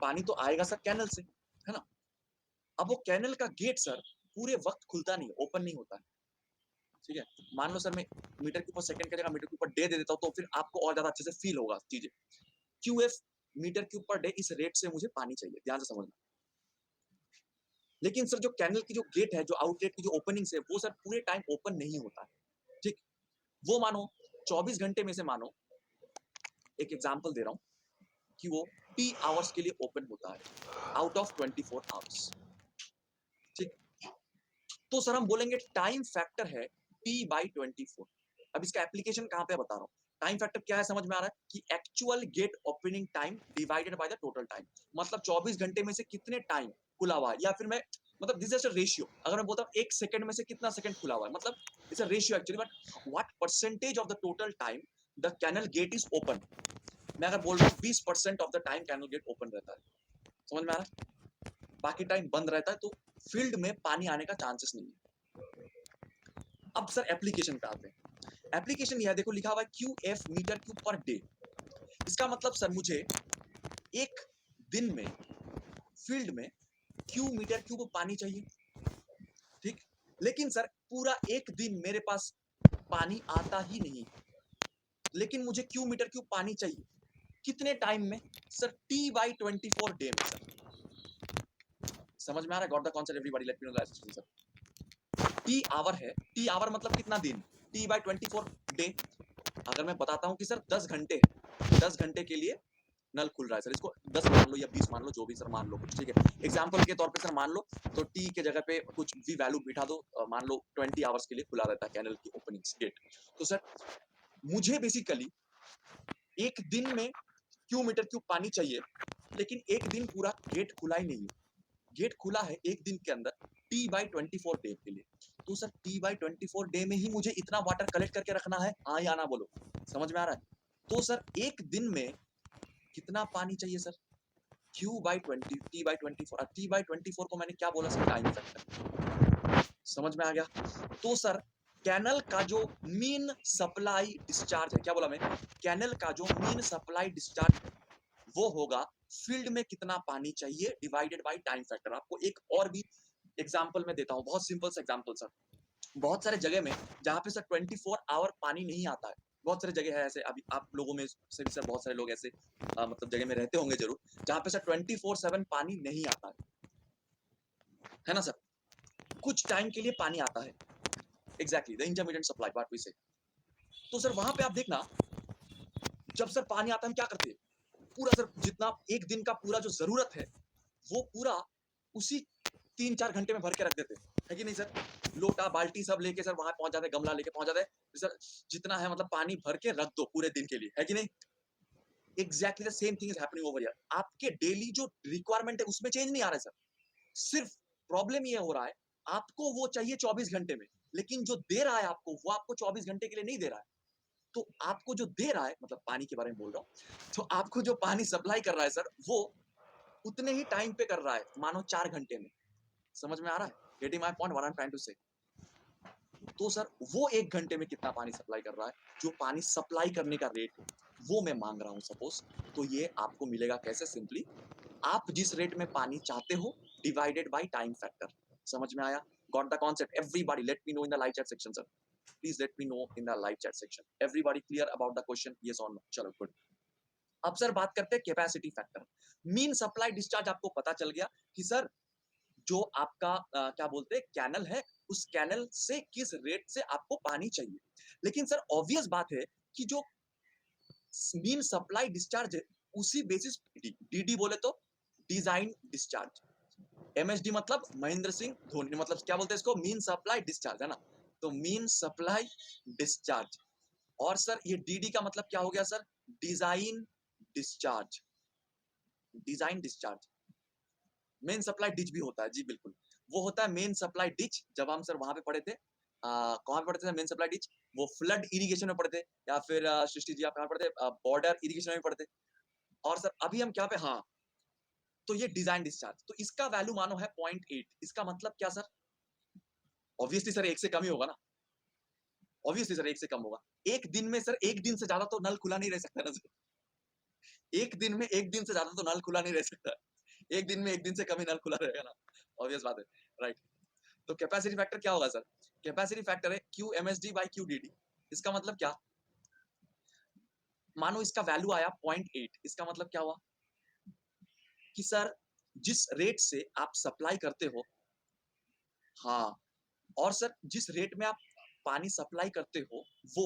पानी तो आएगा सर कैनल से, है ना? अब वो कैनल का गेट सर पूरे वक्त खुलता नहीं, ओपन नहीं होता है, ठीक है? मान लो सर मैं मीटर क्यूब पर सेकंड की जगह मीटर क्यूब पर डे दे देता हूँ, तो फिर आपको और ज्यादा अच्छे से फील होगा चीजें। QF metre cube per day, इस रेट से मुझे पानी चाहिए, ध्यान से समझना। लेकिन सर जो कैनल की जो गेट है, जो आउटलेट की जो ओपनिंग है, वो सर पूरे टाइम ओपन नहीं होता है, ठीक? वो मानो 24 घंटे में से, मानो एक एग्जांपल दे रहा हूं, कि वो T आवर्स के लिए ओपन होता है आउट ऑफ 24 आवर्स, ठीक? तो सर हम बोलेंगे टाइम फैक्टर है T/24। अब इसका एप्लीकेशन कहां पे बता रहा हूं। टाइम फैक्टर क्या है समझ में आ रहा है कि actual gate opening time divided by the total time, मतलब 24 घंटे में से कितने टाइम खुला हुआ है, या फिर मैं, मतलब दिस इज अ रेशियो। अगर मैं बोलता हूं 1 सेकंड में से कितना सेकंड खुला हुआ है, मतलब it's a ratio actually, but what percentage of the total time the canal gate is open, मैं अगर बोल रहा हूँ 20% of the time canal gate open रहता है, समझ में आ रहा है, बाकी टाइम बंद रहता है, तो फील्ड में पानी आने का चांसेस नहीं है। अब सर एप्लीकेशन पे आते हैं। एप्लीकेशन यह देखो लिखा हुआ है QF metre cube per day. इसका मतलब सर मुझे एक दिन में फील्ड में क्यू मीटर क्यूब पानी चाहिए, ठीक, लेकिन सर पूरा एक दिन मेरे पास पानी आता ही नहीं, लेकिन मुझे क्यू मीटर क्यूब पानी चाहिए कितने टाइम में सर? T/24 डे में सर। समझ में आ रहा है? Got the concept everybody, let me know the sir. T hour है, टी आवर मतलब कितना दिन, T/24 डे। अगर मैं बताता हूं कि सर 10 घंटे, 10 घंटे के लिए नल खुल रहा है सर, इसको 10 मान लो या 20 मान लो, जो भी सर मान लो कुछ, ठीक है, एग्जांपल के तौर पे सर मान लो, तो टी के जगह पे कुछ भी वैल्यू बिठा दो, मान लो 20 आवर्स के लिए खुला रहता है कैनल की ओपनिंग गेट। तो सर मुझे बेसिकली एक दिन में क्यू मीटर क्यूब पानी चाहिए, लेकिन एक दिन पूरा गेट खुला ही नहीं है, गेट खुला है एक दिन के अंदर T/24 डे के लिए। तो सर T/24 डे में ही मुझे इतना वाटर कलेक्ट करके रखना है, हाँ या ना बोलो, समझ में आ रहा है? तो सर एक दिन में कितना पानी चाहिए सर? Q/20 T/24, T/24 को मैंने क्या बोला सर? Time factor. समझ में आ गया? तो सर कैनल का जो मीन सप्लाई डिस्चार्ज है, क्या बोला मैं? कैनल का जो मीन सप्लाई डिस्चार्ज है वो होगा फील्ड में कितना पानी चाहिए डिवाइडेड बाय टाइम फैक्टर। आपको एक और भी एग्जांपल मैं देता हूं, बहुत सिंपल सा एग्जांपल सर। बहुत सारे जगह में जहां पे सर 24 आवर पानी नहीं आता है, बहुत सारे जगह है ऐसे, अभी आप लोगों में से भी सर बहुत सारे लोग ऐसे मतलब जगह में रहते होंगे जरूर, जहां पे सर 24/7 पानी नहीं आता है ना सर? कुछ टाइम के लिए पानी आता है, exactly the intermediate supply what we say. तो सर वहां पे आप देखना, जब सर पानी आता है हम क्या करते हैं, पूरा सर जितना एक दिन का पूरा जो जरूरत है वो पूरा उसी 3-4 घंटे में भर के रख देते है कि नहीं सर? लोटा बाल्टी सब लेके सर वहां पहुंच जाते, गमला लेके पहुंच जाते, सर जितना है मतलब पानी भर के रख दो पूरे दिन के लिए, है कि नहीं? Exactly the same thing is happening over here. आपके डेली जो रिक्वायरमेंट है उसमें चेंज नहीं आ रहा है सर, सिर्फ प्रॉब्लम ये हो रहा है आपको वो चाहिए 24 घंटे में, लेकिन जो दे रहा है आपको वो आपको 24 घंटे के लिए नहीं दे रहा है। तो आपको जो दे रहा है, मतलब पानी के बारे में बोल रहा हूँ, तो आपको जो पानी सप्लाई कर रहा है सर वो उतने ही टाइम पे कर रहा है, मानो 4 घंटे में। समझ में आ रहा है? Getting my point, what I am trying to say? तो सर वो 1 घंटे में कितना पानी सप्लाई कर रहा है, जो पानी सप्लाई करने का रेट वो मैं मांग रहा हूं सपोज, तो ये आपको मिलेगा कैसे? सिंपली आप जिस रेट में पानी चाहते हो डिवाइडेड बाय टाइम फैक्टर। समझ में आया? Got the concept everybody? Let me know in the live chat section sir, please let me know in the live chat section. Everybody clear about the question? Yes और नो? चलो गुड। अब सर बात करते हैं capacity factor. Mean supply discharge आपको पता चल गया कि सर जो आपका क्या बोलते हैं कैनल है, उस कैनल से किस रेट से आपको पानी चाहिए। लेकिन सर ऑब्वियस बात है कि जो मीन सप्लाई डिस्चार्ज है उसी बेसिस डीडी बोले तो डिजाइन डिस्चार्ज, एमएसडी मतलब महेंद्र सिंह धोनी, मतलब क्या बोलते हैं इसको? मीन सप्लाई डिस्चार्ज, है ना? तो मीन सप्लाई डिस्चार्ज, और सर ये डीडी का मतलब क्या हो गया sir? Design discharge, design discharge. Main supply ditch भी होता है, जी बिल्कुल, वो होता है मेन सप्लाई डिच। जब हम सर वहां पे पढ़े थे, कहाँ पे पढ़े थे मेन सप्लाई डिच? वो फ्लड इरिगेशन में पढ़े थे, या फिर सृष्टि जी आप कहाँ पढ़े थे? बॉर्डर इरिगेशन में पढ़े थे। और सर अभी हम क्या पे, हाँ, तो ये डिजाइन डिस्चार्ज, तो इसका वैल्यू मानो है 0.8। इसका मतलब क्या सर? ऑब्वियसली सर एक से कम ही होगा ना, ऑब्वियसली सर एक से कम होगा। एक दिन में सर, एक दिन से ज्यादा तो नल खुला नहीं रह सकता ना सर, एक दिन में एक दिन से ज्यादा तो नल खुला नहीं रह सकता, एक दिन में एक दिन से कम ही नल खुला रहेगा ना, ऑब्वियस बात है, राइट? तो कैपेसिटी फैक्टर क्या होगा सर? कैपेसिटी फैक्टर है Q M S D by Q D D. इसका मतलब क्या? मानो इसका वैल्यू आया 0.8, इसका मतलब क्या हुआ कि सर जिस रेट से आप सप्लाई करते हो, हाँ, और सर जिस रेट में आप पानी सप्लाई करते हो वो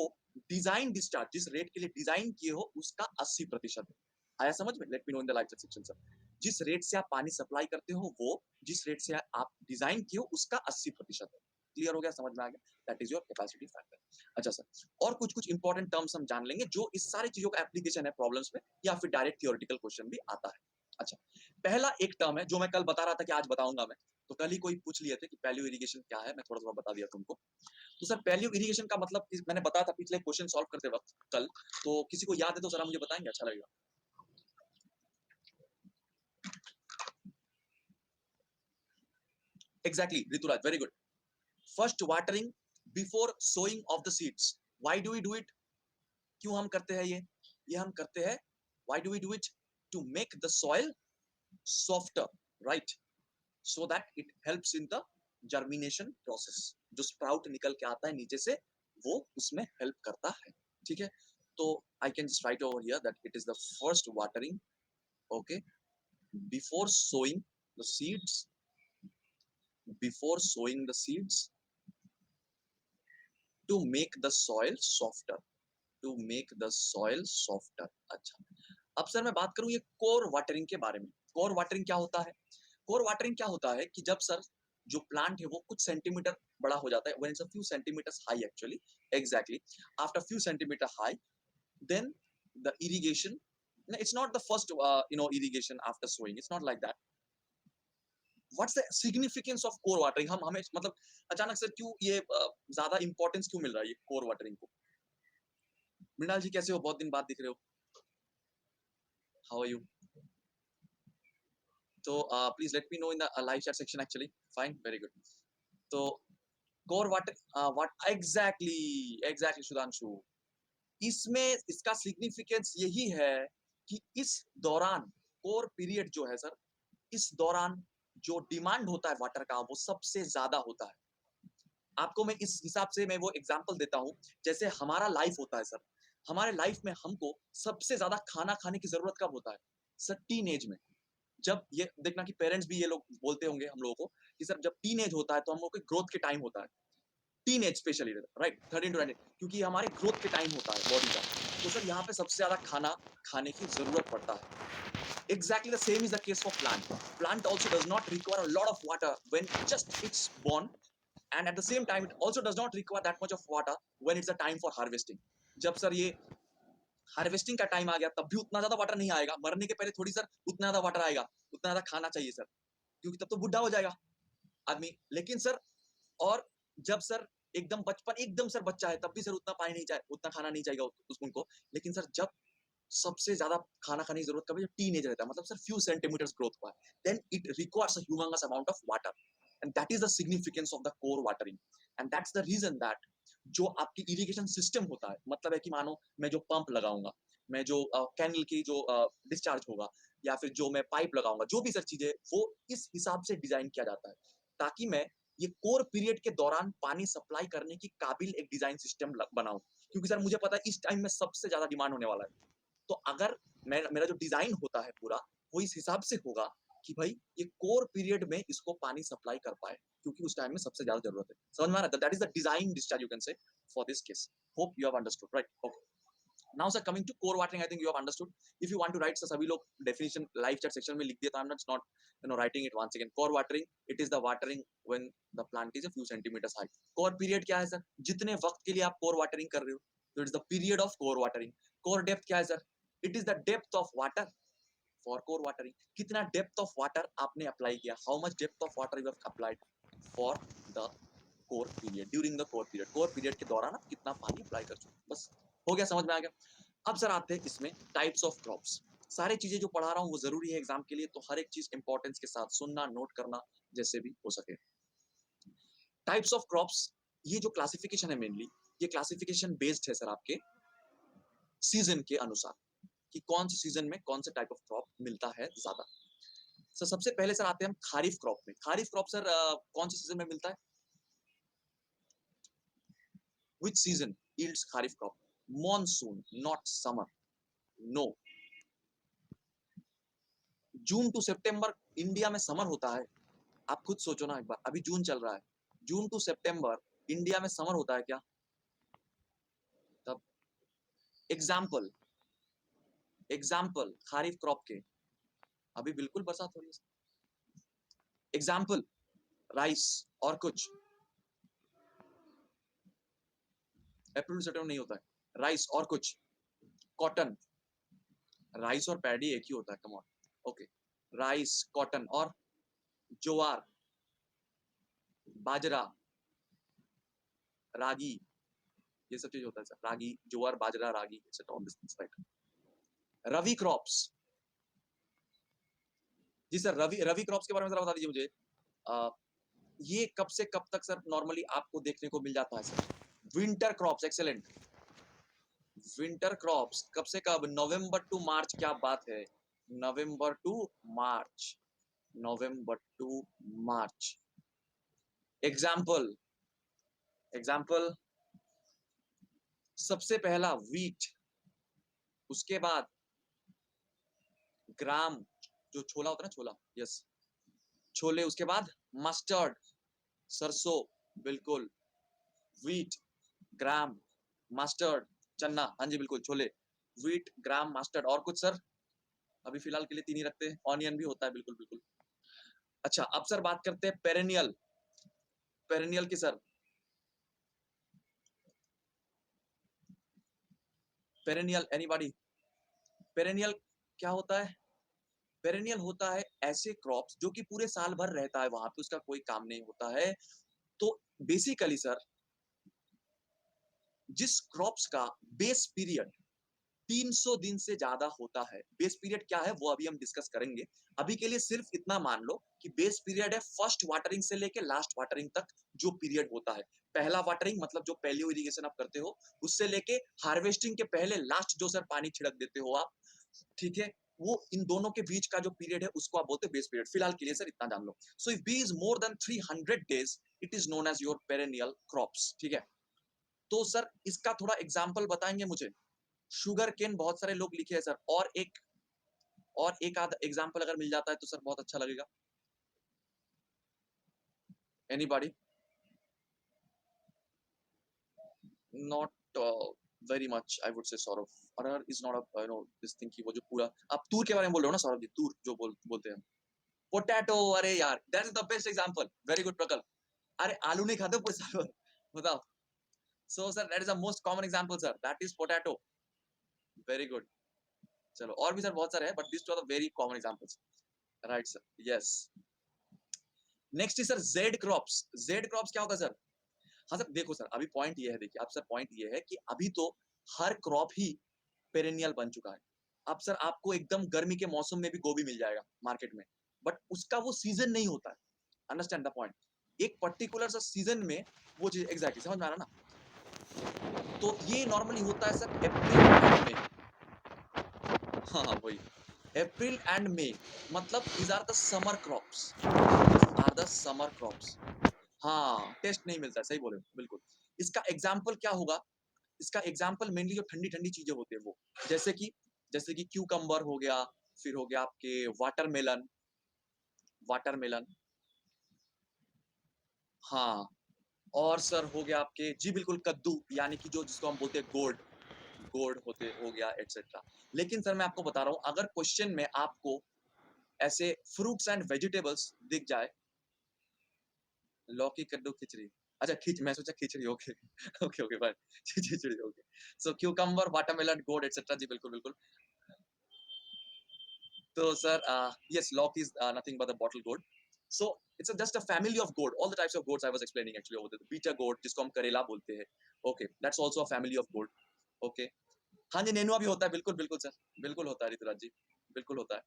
डिजाइन डिस्चार्ज, जिस रेट के लिए डिजाइन किए हो उसका 80% है। आया समझ में? Late me know in the live section sir. जिस रेट से आप पानी सप्लाई करते हो वो जिस रेट से आप डिजाइन किए हो उसका 80% है। क्लियर हो गया? समझ में आ गया? That is your capacity factor. अच्छा सर, और कुछ कुछ इंपॉर्टेंट टर्म्स हम जान लेंगे जो इस सारी चीजों का एप्लीकेशन है प्रॉब्लम्स में, या फिर डायरेक्ट थियोरेटिकल क्वेश्चन भी आता है। अच्छा, पहला एक टर्म है जो मैं कल बता रहा था कि आज बताऊंगा मैं, तो कल ही कोई पूछ लिए थे कि पैलियो इरिगेशन क्या है, मैं थोड़ा थोड़ा बता दिया तुमको। तो सर पैलियो इरिगेशन का मतलब मैंने बताया था पिछले क्वेश्चन सॉल्व करते वक्त कल, तो किसी को याद है तो सर मुझे बताएंगे, अच्छा लगेगा। Exactly Rituraj, very good. First watering before sowing of the seeds. Why do we do it? क्यों हम करते हैं ये हम करते हैं, why do we do it? To make the soil softer, right? So that it helps in the germination process. जो स्प्राउट निकल के आता है नीचे से, वो उसमें हेल्प करता है, ठीक है? तो I can just write over here that it is the first watering, okay, before sowing the seeds, before sowing the seeds, to make the soil softer, to make the soil softer. अच्छा, अब सर मैं बात करूं ये कोर वाटरिंग के बारे में। कोर वाटरिंग क्या होता है? कोर वाटरिंग क्या होता है कि जब सर जो प्लांट है वो कुछ सेंटीमीटर बड़ा हो जाता है, when it's a few centimetres high actually, exactly, after few centimetre high, then the irrigation, it's not the first irrigation after sowing, it's not like that. What's the significance of core watering? हम हमें मतलब अचानक से क्यों ये ज्यादा इंपॉर्टेंस क्यों मिल रहा है ये कोर वाटरिंग को? मृणाल जी कैसे हो, बहुत दिन बाद दिख रहे हो, हाउ आर यू? तो please let me know in the live chat section actually, fine, very good. तो core water what exactly, exactly Sudhanshu, इसमें इसका सिग्निफिकेंस यही है कि इस दौरान कोर पीरियड जो है सर, इस दौरान जो डिमांड होता है वाटर का वो सबसे ज्यादा होता है। आपको मैं इस हिसाब से मैं वो एग्जांपल देता हूं, जैसे हमारा लाइफ होता है सर, हमारे लाइफ में हमको सबसे ज्यादा खाना खाने की जरूरत कब होता है सर? टीन एज में। जब ये देखना कि पेरेंट्स भी ये लोग बोलते होंगे हम लोगों को कि सर जब टीन एज होता है तो हम लोग के ग्रोथ के टाइम होता है, teen age specially, right, 13 to 19, क्योंकि हमारे ग्रोथ के टाइम होता है बॉडी का। तो सर यहाँ पे सबसे ज्यादा खाना खाने की जरूरत पड़ता है। Exactly the same is the case for plant. Plant also does not require a lot of water when just it's born, and at the same time it also does not require that much of water when it's the time for harvesting. जब सर ये हार्वेस्टिंग का टाइम आ गया तब भी उतना ज्यादा वाटर नहीं आएगा, मरने के पहले थोड़ी सर उतना ज्यादा वाटर आएगा, उतना ज्यादा खाना चाहिए सर, क्योंकि तब तो बुढ़ा हो जाएगा आदमी। लेकिन सर, और जब सर एकदम बचपन, एकदम सर बच्चा है तब भी सर उतना पानी नहीं चाहिए, उतना खाना नहीं चाहिए उनको। लेकिन सर जब सबसे ज्यादा खाना खाने की जरूरत कब है? जब टीन एज रहता है, मतलब सर फ्यू सेंटीमीटर्स ग्रोथ हुआ है, then it requires a humongous amount of water, and that is the significance of the core watering. And that's the reason that जो आपकी इरिगेशन सिस्टम होता है, मतलब है कि मानो मैं जो पंप लगाऊंगा, मैं जो कैनल की जो डिस्चार्ज होगा, या फिर जो मैं पाइप लगाऊंगा, जो भी सर चीजें, वो इस हिसाब से डिजाइन किया जाता है ताकि मैं ये कोर पीरियड के दौरान पानी सप्लाई करने की काबिल एक डिजाइन सिस्टम बनाऊं, क्योंकि सर मुझे पता है इस टाइम में सबसे ज्यादा डिमांड होने वाला है। तो अगर मेरा जो डिजाइन होता है पूरा, वो इस हिसाब से होगा कि भाई ये कोर पीरियड में इसको पानी सप्लाई कर पाए, क्योंकि उस टाइम में सबसे ज्यादा जरूरत है। समझ में आ रहा है? That is the design discharge you can say for this case. Hope you have understood, right? Okay, now sir coming to core watering, I think you have understood. If you want to write sir, सभी लोग डेफिनेशन लाइव चैट सेक्शन में लिख दिया, तो I am not writing it once again. Core watering, it is the watering when the plant is a few centimetres high. Core period क्या है सर? जितने वक्त के लिए आप कोर वाटरिंग कर रहे हो, तो it's the period of core watering. Core depth क्या है sir? It is the depth of water for core watering. कितना डेप्थ ऑफ वाटर आपने अप्लाई किया, how much depth of water you have applied for the core period, during the core period. Core period के दौरान आप कितना पानी अप्लाई कर चुके, बस हो गया, समझ में आ गया? अब सर आते हैं इसमें टाइप्स ऑफ क्रॉप्स। सारी चीजें जो पढ़ा रहा हूँ वो जरूरी है एग्जाम के लिए, तो हर एक चीज इंपॉर्टेंस के साथ सुनना, नोट करना, जैसे भी हो सके। टाइप्स ऑफ क्रॉप्स, ये जो क्लासिफिकेशन है मेनली, ये क्लासिफिकेशन बेस्ड है सर आपके सीजन के अनुसार, कि कौन से सीजन में कौन से टाइप ऑफ क्रॉप मिलता है ज्यादा। सर सबसे पहले सर आते हैं हम खारिफ क्रॉप में। खारिफ क्रॉप सर कौन से सीजन में मिलता है? Which season yields kharif crop? Monsoon, not summer, no. जून टू सितंबर इंडिया में समर होता है? आप खुद सोचो ना एक बार, अभी जून चल रहा है, जून टू सितंबर इंडिया में समर होता है क्या? तब एग्जाम्पल, एग्जाम्पल खारिफ क्रॉप के, अभी बिल्कुल बरसात हो रही है। एग्जाम्पल राइस, और कुछ? अप्रैल सितंबर नहीं होता है राइस, और कुछ? कॉटन, राइस और पैडी एक ही होता है, come on, okay. Rice, cotton और ज्वार, बाजरा, रागी, ये सब चीज होता है sir, ragi, jowar, bajra, ragi, etcetera, all this things, right. Rabi crops, जी सर, रवि रवि क्रॉप्स के बारे में जरा बता दीजिए मुझे। ये कब से कब तक सर नॉर्मली आपको देखने को मिल जाता है sir? Winter crops, excellent. Winter crops कब से कब? नवंबर टू मार्च, क्या बात है, November to March, November to March. Example, example, सबसे पहला वीट, उसके बाद ग्राम, जो छोला होता है ना, छोला, यस, छोले, उसके बाद मस्टर्ड, सरसों, बिल्कुल, वीट, ग्राम, मस्टर्ड, चना, हाँ जी बिल्कुल, छोले, वीट, ग्राम, मस्टर्ड, और कुछ सर? अभी फिलहाल के लिए तीन ही रखते हैं, ऑनियन भी होता है, बिल्कुल बिल्कुल। अच्छा, अब सर बात करते हैं पेरेनियल, पेरेनियल की सर, पेरेनियल, एनीबॉडी? पेरेनियल क्या होता है? पेरेनियल होता है ऐसे क्रॉप्स जो कि पूरे साल भर रहता है वहां पे, उसका कोई काम नहीं होता है। तो बेसिकली सर, जिस क्रॉप्स का बेस पीरियड 300 दिन से ज्यादा होता है, बेस पीरियड क्या है वो अभी हम डिस्कस करेंगे। अभी के लिए सिर्फ इतना मान लो कि बेस पीरियड है फर्स्ट वाटरिंग से लेके लास्ट वाटरिंग तक जो पीरियड होता है। पहला वाटरिंग मतलब जो पहली इरिगेशन आप करते हो, उससे लेके हार्वेस्टिंग के पहले लास्ट जो सर पानी छिड़क देते हो आप, ठीक है, वो इन दोनों के बीच का जो पीरियड है उसको आप बोलते हैं बेस पीरियड। फिलहाल के लिए सर इतना जान लो। So if B is more than 300 days, it is known as your perennial crops, ठीक है। तो सर इसका थोड़ा एग्जाम्पल बताएंगे मुझे? शुगर केन बहुत सारे लोग लिखे हैं सर, और एक आध एग्जाम्पल अगर मिल जाता है तो सर बहुत अच्छा लगेगा। Anybody? Not very much I would say Saurabh, arhar is not a no this thing की वो जो पूरा, आप तूर के बारे में बोल रहे हो ना सौरभ जी, तूर जो बोलते हैं। पोटैटो, अरे यार that is the best example, very good Prakalp. अरे आलू नहीं खाते पूरे साल भर, बताओ। So sir that is the most common example sir, that is potato, very good. चलो और भी सर बहुत सारे हैं, but this two are the very common examples, right sir, yes. Next is sir zaid crops. Zaid crops क्या होगा सर? हाँ सर देखो सर, अभी पॉइंट ये है, देखिए अब सर पॉइंट ये है कि अभी तो हर क्रॉप ही पेरेनियल बन चुका है। अब सर आपको एकदम गर्मी के मौसम में भी गोभी मिल जाएगा मार्केट में, बट उसका वो सीजन नहीं होता है। Understand the point? एक पर्टिकुलर सा सीजन में वो चीज, एग्जैक्टली समझ में आ रहा ना? तो ये नॉर्मली होता है सर अप्रैल एंड मई। हाँ हाँ वही, अप्रैल एंड मई, मतलब these are the summer crops, these are the summer crops. हाँ, टेस्ट नहीं मिलता है, सही बोले बिल्कुल। इसका एग्जाम्पल क्या होगा? इसका एग्जाम्पल मेनली जो ठंडी ठंडी चीजें होती है वो, जैसे कि क्यूकम्बर हो गया, फिर हो गया आपके वाटरमेलन, वाटरमेलन, हाँ। और सर हो गया आपके, जी बिल्कुल, कद्दू, यानी कि जो जिसको हम बोलते हैं गोर्ड, गोर्ड होते हो गया, एटसेट्रा। लेकिन सर मैं आपको बता रहा हूं, अगर क्वेश्चन में आपको ऐसे फ्रूट्स एंड वेजिटेबल्स दिख जाए, लौकी, कद्दू, खिचड़ी, अच्छा मैं सोचा खिचड़ी, ओके ओके ओके बाय, खिचड़ी, ओके। सो क्यूकम्बर, वाटरमेलन, गोर्ड, एटसेट्रा, जी बिल्कुल बिल्कुल। तो sir yes, lock is nothing but a bottle gourd. So it's just a family of gourd, all the types of gourds I was explaining actually over there. The beta gourd जिसको हम करेला बोलते हैं, okay, that's also a family of gourd, okay। हाँ जी, नेनुआ भी होता है, बिल्कुल बिल्कुल सर, बिल्कुल होता है ऋतुराज जी, बिल्कुल होता है।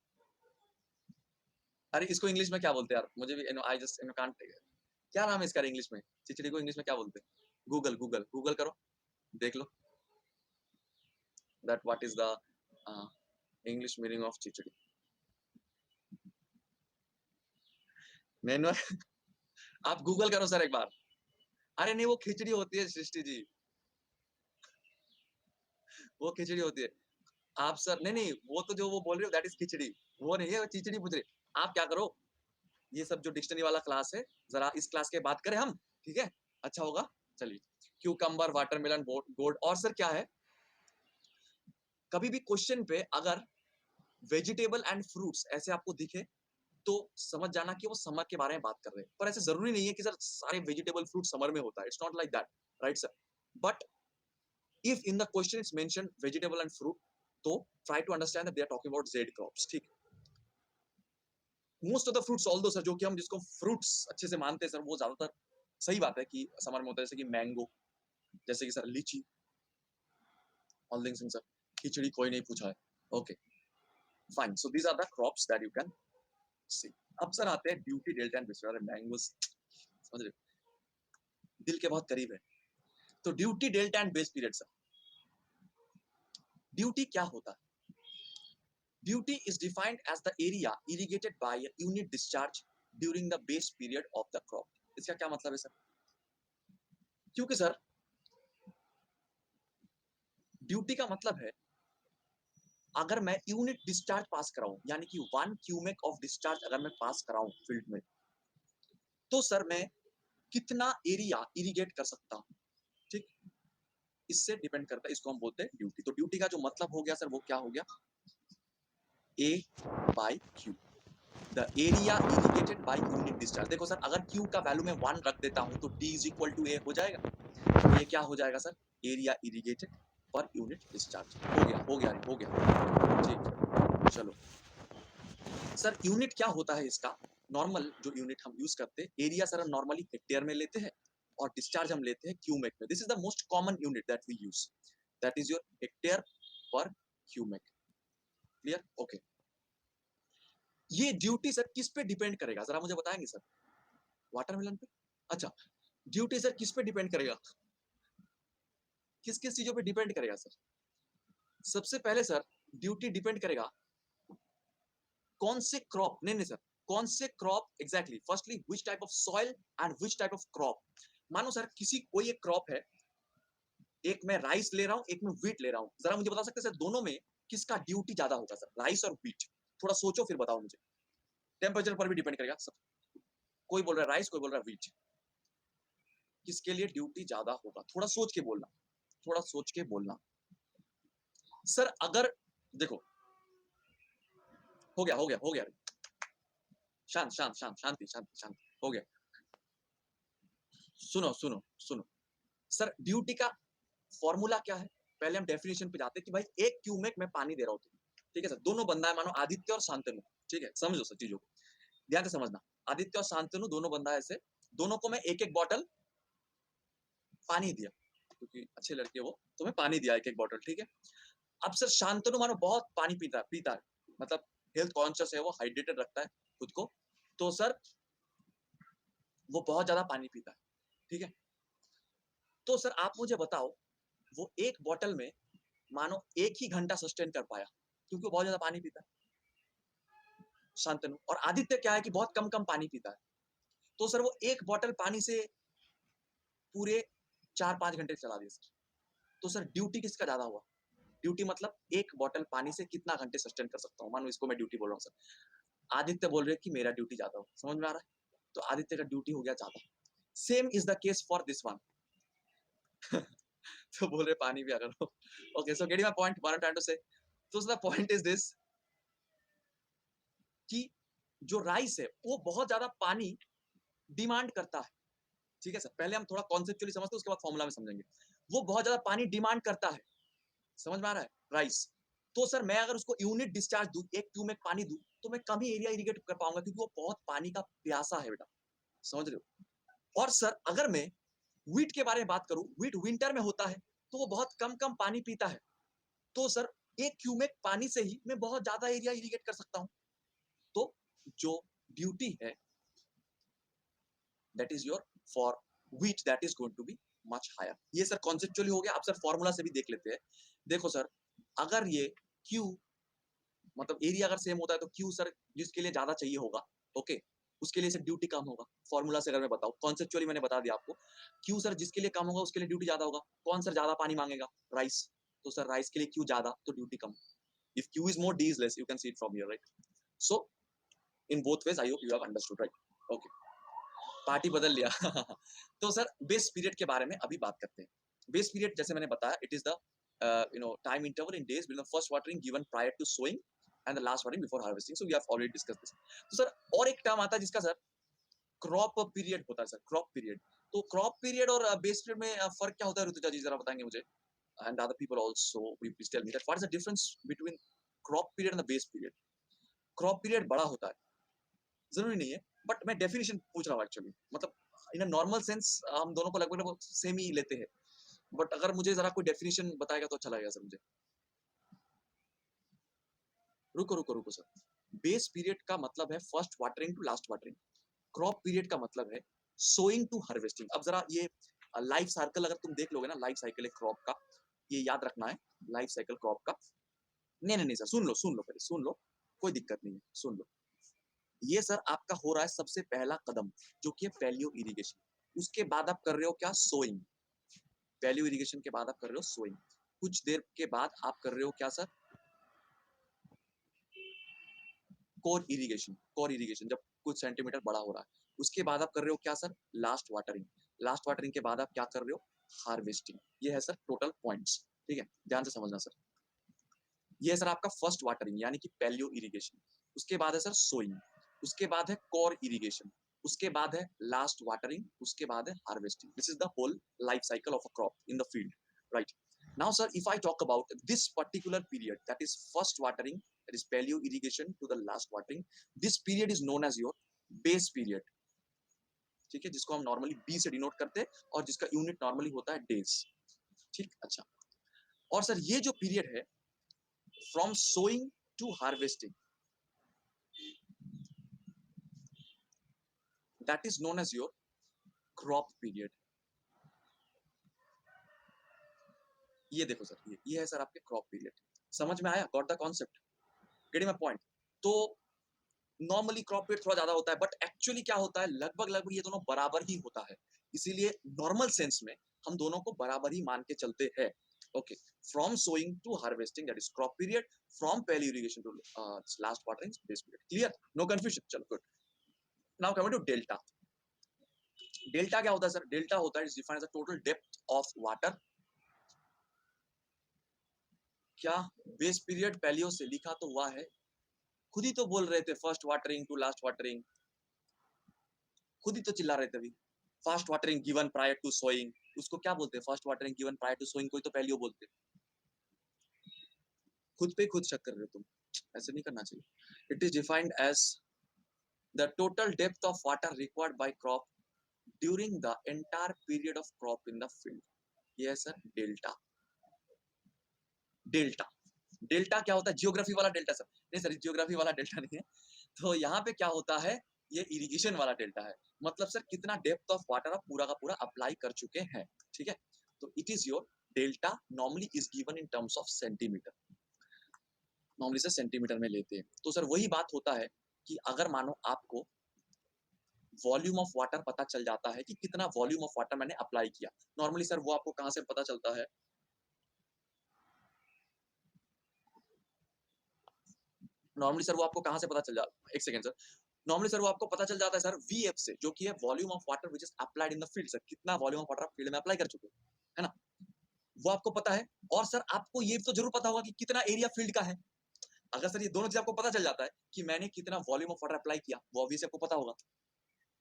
अरे इसको इंग्लिश में क्या बोलते हैं यार, मुझे भी आई जस्ट कांट, क्या नाम है इसका इंग्लिश में? खिचड़ी को इंग्लिश में क्या बोलते हैं? गूगल गूगल गूगल करो, देख लो that what is the English meaning of khichdi, nenua आप गूगल करो सर एक बार। अरे नहीं, वो खिचड़ी होती है सृष्टि जी, वो खिचड़ी होती है। आप सर, नहीं नहीं, वो तो जो वो बोल रहे हो दैट इज खिचड़ी, वो नहीं है, वो खिचड़ी पूछ रहे। आप क्या करो, ये सब जो डिक्शनरी वाला क्लास है, जरा इस क्लास के बात करें हम, ठीक है, अच्छा होगा। चलिए, क्यूकम्बर, वाटरमेलन, गोड, और सर क्या है, कभी भी क्वेश्चन पे अगर वेजिटेबल एंड फ्रूट्स ऐसे आपको दिखे, तो समझ जाना कि वो समर के बारे में बात कर रहे हैं। पर ऐसे जरूरी नहीं है कि सर सारे वेजिटेबल फ्रूट समर में होता है, it's not like that, right sir. But if in the question is mentioned vegetable and fruit, तो try to understand that they are talking about Z crops, ठीक। Most of the fruits, all दो सर, जो कि हम जिसको फ्रूट्स अच्छे से मानते हैं सर, वो ज्यादातर सही बात है कि समर में होता है, जैसे कि मैंगो, जैसे कि sir litchi, all things in sir, खिचड़ी कोई नहीं पूछा है। Okay fine, so these are the crops that you can see. अब सर आते हैं duty, delta and base, mangoes समझ रहे हो? दिल के बहुत करीब है। तो duty, delta and base period sir, duty क्या होता है? Duty is defined as the area irrigated by a unit discharge during the base period of the crop. इसका क्या मतलब है सर? क्योंकि सर ड्यूटी का मतलब है अगर मैं यूनिट डिस्चार्ज पास कराऊं, यानी कि 1 क्यूमेक ऑफ डिस्चार्ज अगर मैं पास कराऊं फील्ड में, तो सर मैं कितना एरिया इरिगेट कर सकता हूं, ठीक? इससे डिपेंड करता है, इसको हम बोलते हैं ड्यूटी। तो ड्यूटी का जो मतलब हो गया सर वो क्या हो गया? A by Q, the area irrigated by unit discharge. देखो सर अगर Q का वैल्यू मैं 1 रख देता हूं तो D is equal to A हो जाएगा। तो ये क्या हो जाएगा sir? Area irrigated per unit discharge. हो गया ठीक। चलो सर यूनिट क्या होता है इसका? नॉर्मल जो यूनिट हम यूज करते हैं, एरिया सर हम नॉर्मली हेक्टेयर में लेते हैं और डिस्चार्ज हम लेते हैं क्यूमेक में। This is the most common unit that we use, that is your hectare per cumec. Clear? Okay. ये ड्यूटी सर किस पे डिपेंड करेगा, जरा मुझे बताएंगे सर? वाटरमेलन पे? अच्छा, ड्यूटी सर किस पे डिपेंड करेगा? किस किस चीजों पे डिपेंड करेगा सर? सबसे पहले सर ड्यूटी डिपेंड करेगा कौन से क्रॉप, नहीं सर, कौन से crop exactly, firstly which type of soil and which type of crop. मानो सर किसी कोई एक क्रॉप है, एक मैं राइस ले रहा हूं, एक मैं व्हीट ले रहा हूं, जरा मुझे बता सकते हैं सर दोनों में किसका ड्यूटी ज्यादा होगा सर, राइस और व्हीट? थोड़ा सोचो फिर बताओ मुझे। टेम्परेचर पर भी डिपेंड करेगा सर, कोई बोल रहा है राइस, कोई बोल रहा है व्हीट, किसके लिए ड्यूटी ज्यादा होगा? थोड़ा सोच के बोलना, थोड़ा सोच के बोलना सर। अगर देखो, हो गया, शांत शांत शांत, शांति शांति शांति, हो गया। सुनो सुनो सुनो सर, ड्यूटी का फॉर्मूला क्या है? पहले हम डेफिनेशन पे जाते हैं कि भाई एक क्यूमेक में पानी दे रहा हूं, ठीक है सर, दोनों बंदा है, मानो आदित्य और शांतनु, ठीक है, समझो सर चीजों को, ध्यान से समझना। आदित्य और शांतनु दोनों बंदा है ऐसे, दोनों को मैं एक एक बॉटल पानी दिया, क्योंकि अच्छे लड़के वो, तो मैं पानी दिया एक एक बॉटल, ठीक है। अब सर शांतनु मानो बहुत पानी पीता है, मतलब हेल्थ कॉन्शियस है, वो हाइड्रेटेड रखता है खुद को, तो सर वो बहुत ज्यादा पानी पीता है, ठीक है। तो सर आप मुझे बताओ, वो एक बॉटल में मानो एक ही घंटा सस्टेन कर पाया, क्योंकि वो बहुत ज्यादा पानी पीता है शांतनु। और आदित्य क्या है कि बहुत कम कम पानी पीता है, तो सर वो एक बॉटल पानी से पूरे 4-5 घंटे चला दिया सर। तो सर ड्यूटी किसका ज्यादा हुआ? ड्यूटी मतलब एक बॉटल पानी से कितना घंटे सस्टेन कर सकता हूँ, मानो इसको मैं ड्यूटी बोल रहा हूँ सर। आदित्य बोल रहे कि मेरा ड्यूटी ज्यादा हो, समझ में आ रहा है? तो आदित्य का ड्यूटी हो गया ज्यादा। Same is the case for this one. तो बोल रहे पानी भी अगर हो। Okay, so getting my point, what I am trying to say, तो द पॉइंट इज दिस कि जो राइस है वो बहुत ज्यादा पानी डिमांड करता है, ठीक है सर। पहले हम थोड़ा कॉन्सेप्चुअली समझते हैं, उसके बाद फॉर्मूला में समझेंगे। वो बहुत ज्यादा पानी डिमांड करता है, समझ में आ रहा है? राइस। तो सर मैं अगर उसको यूनिट डिस्चार्ज दूं, एक क्यूमेक पानी दूं, तो मैं कम ही एरिया इरिगेट कर पाऊंगा, क्योंकि वो बहुत पानी का प्यासा है बेटा, समझ रहे हो? और सर अगर मैं व्हीट के बारे में बात करूं, व्हीट विंटर में होता है, तो वो बहुत कम कम पानी पीता है, तो सर एक क्यूमेक पानी से ही मैं बहुत ज्यादा एरिया इरिगेट कर सकता हूं। तो जो ड्यूटी है that is your for wheat, that is going to be much higher. ये सर कॉन्सेप्चुअली हो गया। अब सर फॉर्मूला से भी देख लेते हैं। देखो सर, अगर ये क्यू मतलब एरिया अगर सेम होता है, तो क्यू सर जिसके लिए ज्यादा चाहिए होगा, ओके, उसके लिए सर ड्यूटी कम होगा। फॉर्मूला से अगर मैं बताऊं, कॉन्सेप्चुअली मैंने बता दिया आपको, क्यू सर जिसके लिए कम होगा उसके लिए ड्यूटी ज्यादा होगा। कौन सर ज्यादा पानी मांगेगा? राइस। तो सर राइस के लिए क्यू ज्यादा, तो duty come. If Q is more, D is less, you can see it from here, right? So in both ways, I hope you have understood, right? Okay, party बदल लिया। तो सर बेस पीरियड के बारे में अभी बात करते हैं। बेस पीरियड जैसे मैंने बताया, it is the time interval in days between the first watering given prior to sowing and the last watering before harvesting. So we have already discussed this. तो सर और एक टर्म आता है जिसका सर क्रॉप पीरियड होता है सर, क्रॉप पीरियड। तो क्रॉप पीरियड और बेस पीरियड में फर्क क्या होता है ऋतुजा जी, जरा बताएंगे मुझे? And other people also, please tell me that what is the difference between crop period and the base period? Crop period बड़ा होता है, जरूरी नहीं है, बट मैं डेफिनेशन पूछ रहा हूँ एक्चुअली, मतलब इन अ नॉर्मल सेंस हम दोनों को लगभग सेम ही लेते हैं, बट अगर मुझे जरा कोई डेफिनेशन बताएगा तो अच्छा लगेगा सर मुझे। रुको रुको रुको सर, बेस पीरियड का मतलब है first watering to last watering, crop period का मतलब है सोइंग टू हार्वेस्टिंग। अब जरा ये लाइफ साइकिल अगर तुम देख लोगे ना, लाइफ साइकिल है क्रॉप का, ये याद रखना है, लाइफ साइकिल क्रॉप का। नहीं नहीं नहीं सर, सुन लो पहले सुन लो, कोई दिक्कत नहीं है, सुन लो। ये सर आपका हो रहा है सबसे पहला कदम, जो कि है पैलियो इरिगेशन। उसके बाद आप कर रहे हो क्या, सोइंग। पैलियो इरिगेशन के बाद आप कर रहे हो सोइंग। कुछ देर के बाद आप कर रहे हो क्या sir, core irrigation. Core irrigation जब कुछ सेंटीमीटर बड़ा हो रहा है, उसके बाद आप कर रहे हो क्या sir, last watering. Last watering के बाद आप क्या कर रहे हो, हार्वेस्टिंग। ये है सर टोटल पॉइंट्स, ठीक है, ध्यान से समझना सर। ये है सर आपका फर्स्ट वाटरिंग यानी कि पैलियो इरिगेशन। उसके बाद है सर सोइंग, उसके बाद है कोर इरिगेशन, उसके बाद है लास्ट वाटरिंग, उसके बाद है harvesting. This is the whole life cycle of a crop in the field, right? Now, sir, if I talk about this particular period, that is first watering, that is paleo irrigation to the last watering, this period is known as your base period, ठीक है, जिसको हम नॉर्मली बी से डिनोट करते हैं और जिसका यूनिट नॉर्मली होता है डेज, ठीक। अच्छा, और सर ये जो पीरियड है from sowing to harvesting, that is known as your crop period. ये देखो सर, ये है सर आपके क्रॉप पीरियड। समझ में आया, got the concept, getting my point? तो नॉर्मली क्रॉप रेट थोड़ा ज्यादा होता है, बट एक्चुअली क्या होता है, लगभग लगभग ये दोनों बराबर ही होता है। इसीलिए नॉर्मल सेंस में हम दोनों को बराबर ही मान के चलते हैं। Okay, from sowing to harvesting that is crop period, from paleo irrigation to last watering base period. Clear, no confusion? चलो good. Now coming to delta. Delta क्या होता है सर? डेल्टा होता है, is defined as the total depth of water. क्या बेस पीरियड पैलियो से लिखा तो हुआ है, खुद ही तो बोल रहे थे first watering to last watering, खुद ही तो चिल्ला रहे थे अभी। First watering given prior to sowing, उसको क्या बोलते हैं, first watering given prior to sowing, कोई तो पैलियो बोलते हैं। खुद पे खुद शक कर रहे हो तुम, ऐसे नहीं करना चाहिए। It is defined as the total depth of water required by crop during the entire period of crop in the field. ये है सर डेल्टा। डेल्टा, डेल्टा क्या होता है, जियोग्राफी वाला डेल्टा सर? नहीं सर, जियोग्राफी वाला डेल्टा नहीं है। तो यहाँ पे क्या होता है, ये इरिगेशन वाला डेल्टा है। मतलब सर कितना डेप्थ ऑफ वाटर आप पूरा का पूरा अप्लाई कर चुके हैं, ठीक है। तो it is your delta, normally is given in terms of centimetre, normally से सेंटीमीटर में लेते हैं। तो सर वही बात होता है कि अगर मानो आपको वॉल्यूम ऑफ वाटर पता चल जाता है कि कितना वॉल्यूम ऑफ वाटर मैंने अप्लाई किया, नॉर्मली सर वो आपको कहां से पता चलता है, नॉर्मली सर वो आपको कहां से पता चल जाता है, एक सेकंड सर, नॉर्मली सर वो आपको पता चल जाता है सर वीएफ से, जो कि है volume of water which is applied in the field. Sir कितना वॉल्यूम ऑफ वाटर आप फील्ड में अप्लाई कर चुके हो, है ना, वो आपको पता है। और सर आपको ये तो जरूर पता होगा कि कितना एरिया फील्ड का है। अगर सर ये दोनों चीज आपको पता चल जाता है कि मैंने कितना वॉल्यूम ऑफ वाटर अप्लाई किया, वो ऑब्वियसली आपको पता होगा।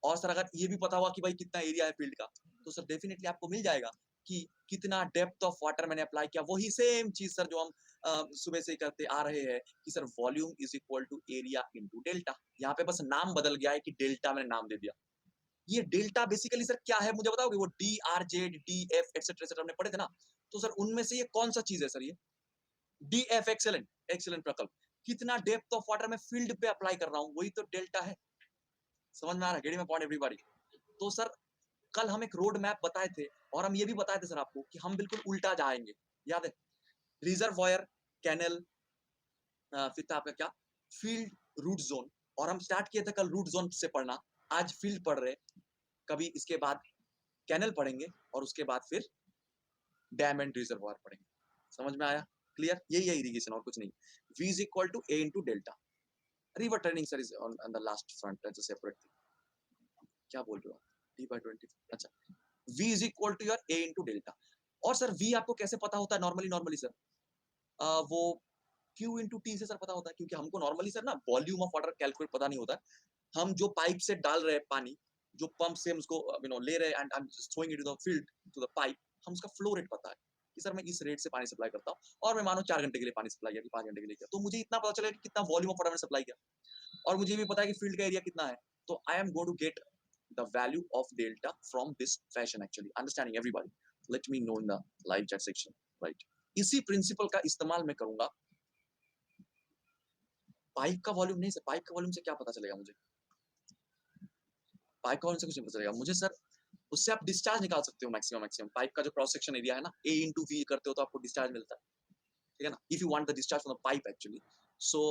और सर अगर ये भी पता होगा कि भाई कितना एरिया है फील्ड का, तो सर डेफिनेटली आपको मिल जाएगा कि कितना डेप्थ ऑफ वाटर मैंने अप्लाई किया। वही सेम चीज सर जो हम सुबह से करते आ रहे हैं कि sir volume is equal to area into delta. यहाँ पे बस नाम बदल गया है कि डेल्टा मैंने नाम दे दिया। ये डेल्टा बेसिकली सर क्या है मुझे बताओगे? वो D R Z D F etcetera etcetera हमने पढ़े थे ना, तो सर उनमें से ये कौन सा चीज है सर? ये डी एफ, एक्सेलेंट एक्सेलेंट प्रकल्प, कितना डेप्थ ऑफ वाटर मैं फील्ड पे अप्लाई कर रहा हूँ, वही तो डेल्टा है। समझ में आ रहा है? Getting my point everybody? तो सर कल हम एक रोड मैप बताए थे और हम ये भी बताए थे सर आपको कि हम बिल्कुल उल्टा जाएंगे, याद है? रिजर्वॉयर, कैनल, फिर था आपका क्या, फील्ड रूट जोन। और हम स्टार्ट किए थे कल रूट जोन से पढ़ना, आज फील्ड पढ़ रहे, कभी इसके बाद कैनल पढ़ेंगे और उसके बाद फिर डैम एंड रिजर्वॉयर पढ़ेंगे। समझ में आया? क्लियर? यही है इरिगेशन और कुछ नहीं। V is equal to A into delta. River training sir is on the last front, that's a separate thing. क्या बोल रहे हो आप? D by 20, अच्छा। V is equal to your A into delta. और सर V आपको कैसे पता होता है नॉर्मली सर? वो Q into T से सर पता होता है, क्योंकि हमको नॉर्मली सर ना वॉल्यूम ऑफ वाटर कैलकुलेट पता नहीं होता है। हम जो पाइप से डाल रहे हैं पानी, जो पंप से हम उसको ले रहे हैं and I am throwing it to the field to the pipe, हम उसका फ्लो रेट पता है कि सर मैं इस रेट से पानी सप्लाई करता हूँ और मैं मानो 4 घंटे के लिए पानी सप्लाई किया कि 5 घंटे के लिए किया, तो मुझे इतना पता चलेगा कि कितना वॉल्यूम ऑफ वाटर मैंने सप्लाई किया। और मुझे भी पता है कि फील्ड का एरिया कितना है, तो I am going to get the value of delta from this fashion actually. Understanding everybody? Let me know in the live chat section, right? इसी प्रिंसिपल का इस्तेमाल मैं करूंगा। पाइप का वॉल्यूम नहीं सर, पाइप का वॉल्यूम से क्या पता चलेगा मुझे? पाइप का वॉल्यूम से कुछ नहीं पता चलेगा मुझे सर। उससे आप डिस्चार्ज निकाल सकते हो मैक्सिमम। पाइप का जो क्रॉस सेक्शन एरिया है ना, A into V करते हो तो आपको डिस्चार्ज मिलता है, ठीक है ना? If you want the discharge from the pipe actually, so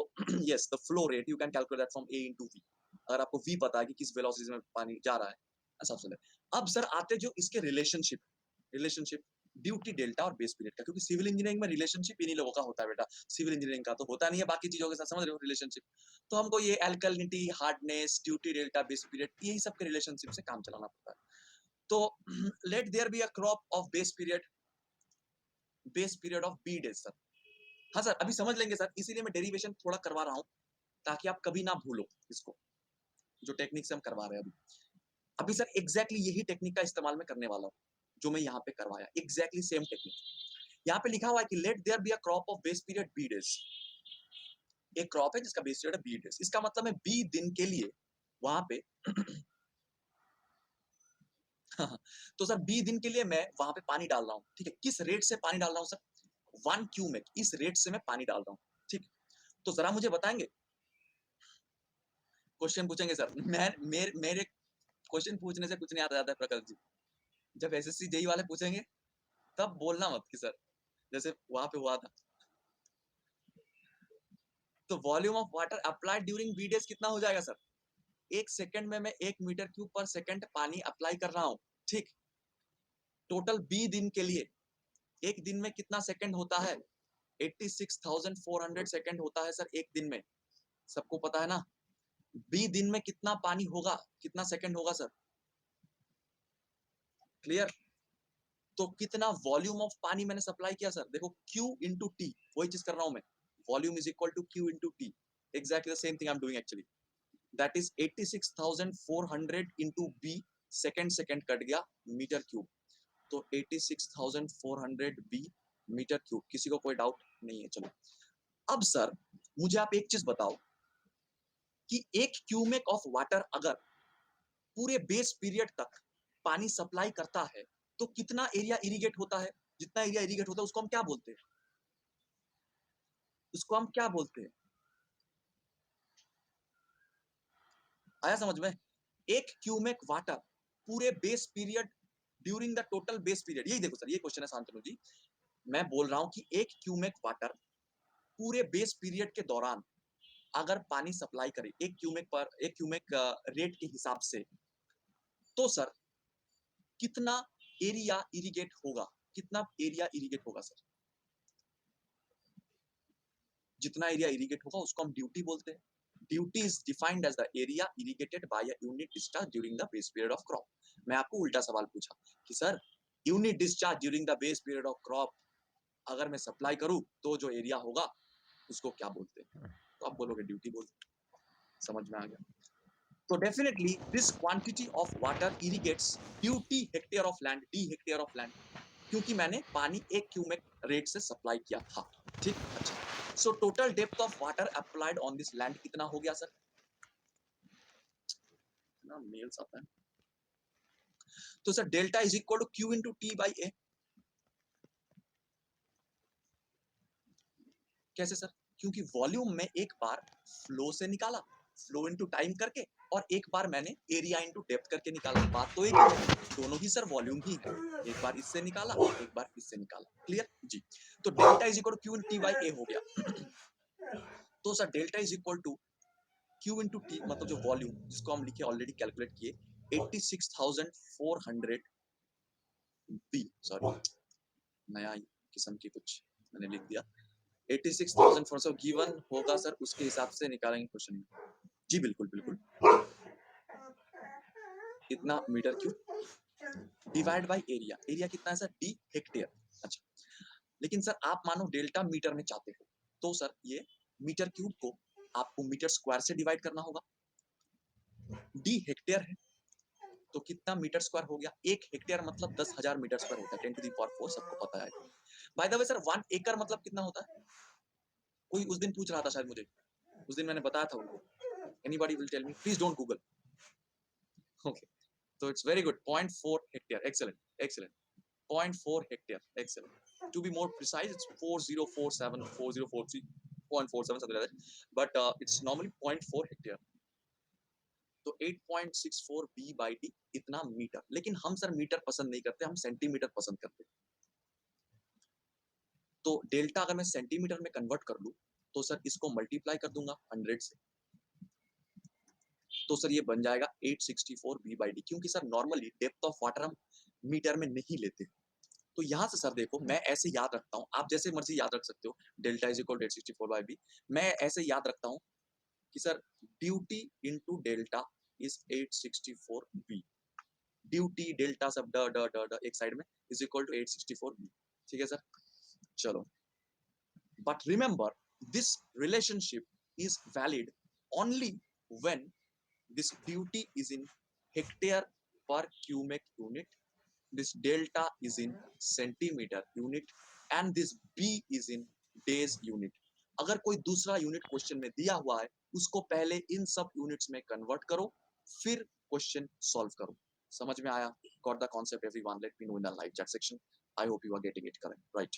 yes the flow rate you can calculate that from A into V। अगर आपको V पता है कि किस वेलोसिटी में पानी जा रहा है, ऐसा समझ। अब सर आते जो इसके रिलेशनशिप ड्यूटी डेल्टा और बेस पीरियड का, क्योंकि सिविल इंजीनियरिंग में रिलेशनशिप इन्हीं लोगों का होता है बेटा। सिविल इंजीनियरिंग का तो होता नहीं है बाकी चीजों के साथ, समझ रहे हो रिलेशनशिप। तो हमको ये alkalinity, hardness, duty delta, base period, यही सब के रिलेशनशिप से काम चलाना पड़ता है। तो let there be a crop of base period of B days sir. हाँ सर, अभी समझ लेंगे सर, इसीलिए मैं डेरिवेशन थोड़ा करवा रहा हूँ ताकि आप कभी ना भूलो इसको, जो टेक्निक से हम करवा रहे हैं अभी। अभी सर एग्जैक्टली यही टेक्निक का इस्तेमाल मैं करने वाला हूँ जो मैं यहाँ पे करवाया, एग्जैक्टली सेम टेक्निक। यहाँ पे लिखा हुआ है कि let there be a crop of base period B days. एक क्रॉप है जिसका बेस पीरियड है बी डेज, इसका मतलब है बी दिन के लिए वहां पे तो सर बी दिन के लिए मैं वहां पे पानी डाल रहा हूँ, ठीक है? किस रेट से पानी डाल रहा हूँ सर? 1 क्यूमेक, इस रेट से मैं पानी डाल रहा हूँ, ठीक? तो जरा मुझे बताएंगे, क्वेश्चन पूछेंगे सर। मेरे क्वेश्चन पूछने से कुछ नहीं आता जाता है प्रकल्प जी। जब एसएससी जेई वाले पूछेंगे तब बोलना मत कि सर जैसे वहां पे हुआ था। तो volume of water applied during be days कितना हो जाएगा सर? 1 सेकंड में मैं 1 मीटर क्यूब पर सेकंड पानी अप्लाई कर रहा हूँ, ठीक? टोटल बी दिन के लिए एक दिन में कितना सेकंड होता है? 86,400 सेकंड होता है सर एक दिन में, सबको पता है ना? बी दिन में कितना पानी होगा, कितना सेकंड होगा सर? क्लियर? तो कितना वॉल्यूम ऑफ पानी मैंने सप्लाई किया सर? देखो Q इंटू टी, वही चीज कर रहा हूं मैं। Volume is equal to Q into T, exactly the same thing I am doing actually. That is 86,400 into B, second कट गया मीटर क्यूब, तो 86,400 बी मीटर क्यूब। किसी को कोई डाउट नहीं है? चलो अब सर मुझे आप एक चीज बताओ कि एक क्यूमेक ऑफ वाटर अगर पूरे बेस पीरियड तक पानी सप्लाई करता है तो कितना एरिया इरिगेट होता है? जितना एरिया इरिगेट होता है उसको हम क्या बोलते हैं? उसको हम क्या बोलते हैं? आया समझ में? एक क्यूमेक वाटर पूरे base period during the total base period, यही देखो सर, ये क्वेश्चन है शांतनु जी। मैं बोल रहा हूं कि एक क्यूमेक वाटर पूरे बेस पीरियड के दौरान अगर पानी सप्लाई करे एक क्यूमेक रेट के हिसाब से, तो सर कितना एरिया इरिगेट होगा? कितना एरिया इरिगेट होगा सर? जितना एरिया इरिगेट होगा उसको हम ड्यूटी बोलते हैं। Duty is defined as the area irrigated by a unit discharge during the base period of crop. मैं आपको उल्टा सवाल पूछा कि sir unit discharge during the base period of crop अगर मैं सप्लाई करूं तो जो एरिया होगा उसको क्या बोलते हैं? तो आप बोलोगे ड्यूटी बोलते हैं। समझ में आ गया? तो definitely this quantity of water irrigates duty hectare of land, D hectare of land, क्योंकि मैंने पानी एक क्यूमेक रेट से सप्लाई किया था, ठीक? अच्छा, so total depth of water applied on this land कितना हो गया सर? ना मेल्स आता है। तो sir delta is equal to Q into T by A. कैसे सर? क्योंकि वॉल्यूम में एक बार फ्लो से निकाला, फ्लो इनटू टाइम करके, और एक बार मैंने एरिया इनटू डेप्थ करके निकाला। बात तो एक ही है, दोनों ही सर वॉल्यूम ही है। एक बार इससे निकाला, एक बार इससे निकाला। क्लियर जी? तो delta is equal to Q in T by A हो गया। तो sir delta is equal to Q into T, मतलब जो वॉल्यूम जिसको हम लिखे ऑलरेडी कैलकुलेट किए 86,400 बी, सॉरी नया किस्म की कुछ मैंने लिख दिया। 86,400 गिवन होगा सर, उसके हिसाब से निकालेंगे क्वेश्चन में। जी बिल्कुल बिल्कुल। इतना metre cube divide by area, area कितना है सर? D hectare. अच्छा, लेकिन सर आप मानो डेल्टा मीटर में चाहते हो तो सर ये मीटर क्यूब को आपको मीटर स्क्वायर से डिवाइड करना होगा। डी हेक्टेयर है तो कितना मीटर स्क्वायर हो गया? 1 हेक्टेयर मतलब 10,000 मीटर स्क्वायर होता है, 10 टू द पावर 4, सबको पता है। बाय द वे सर 1 एकड़ मतलब कितना होता है? कोई उस दिन पूछ रहा था शायद मुझे, उस दिन मैंने बताया था उनको। Anybody will tell me? Please don't Google. Okay, So it's very good. 0.4 hectare. Excellent. Excellent. 0.4 hectare. Excellent. To be more precise, it's 4047, 4043, 0.47, something like that. But it's normally 0.4 hectare. तो 8.64 b by d इतना मीटर, लेकिन हम सर मीटर पसंद नहीं करते, हम सेंटीमीटर पसंद करते। तो डेल्टा अगर मैं सेंटीमीटर में कन्वर्ट कर लूं तो सर इसको मल्टीप्लाई कर दूंगा 100 से, तो सर ये बन जाएगा 864 b by d, क्योंकि sir normally depth of water हम मीटर में नहीं लेते। तो यहाँ से सर देखो, मैं ऐसे याद रखता हूँ, आप जैसे मर्जी याद रख सकते हो, delta is equal to 864 by B. मैं ऐसे याद रखता हूँ कि sir duty into delta is 864 B. Duty delta सब ड ड ड ड एक साइड में इज इक्वल टू 864 बी। ठीक है सर, चलो। But remember this relationship is valid only when this duty is in hectare per cumec unit, this delta is in centimeter unit and this b is in days unit। अगर कोई दूसरा यूनिट क्वेश्चन में दिया हुआ है उसको पहले इन सब यूनिट्स में कन्वर्ट करो, फिर क्वेश्चन सॉल्व करो। समझ में आया? Got the concept everyone? Let me know in the live chat section. I hope you are getting it correct, right?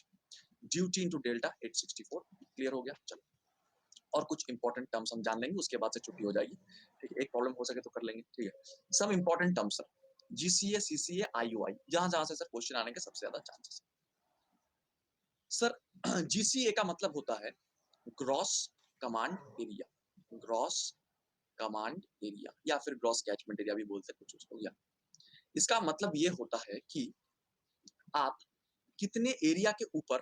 Duty into delta 864, clear हो गया? चलो, और कुछ इंपॉर्टेंट टर्म्स हम जान लेंगे, उसके बाद से छुट्टी हो जाएगी। ठीक है, एक प्रॉब्लम हो सके तो कर लेंगे। ठीक है, सब important terms sir, GCA, CCA, IOI, जहां जहां से सर क्वेश्चन आने के सबसे ज्यादा चांसेस। सर जीसीए का मतलब होता है gross command area, gross command area या फिर ग्रॉस कैचमेंट एरिया भी बोलते हैं कुछ उसको। या इसका मतलब ये होता है कि आप कितने एरिया के ऊपर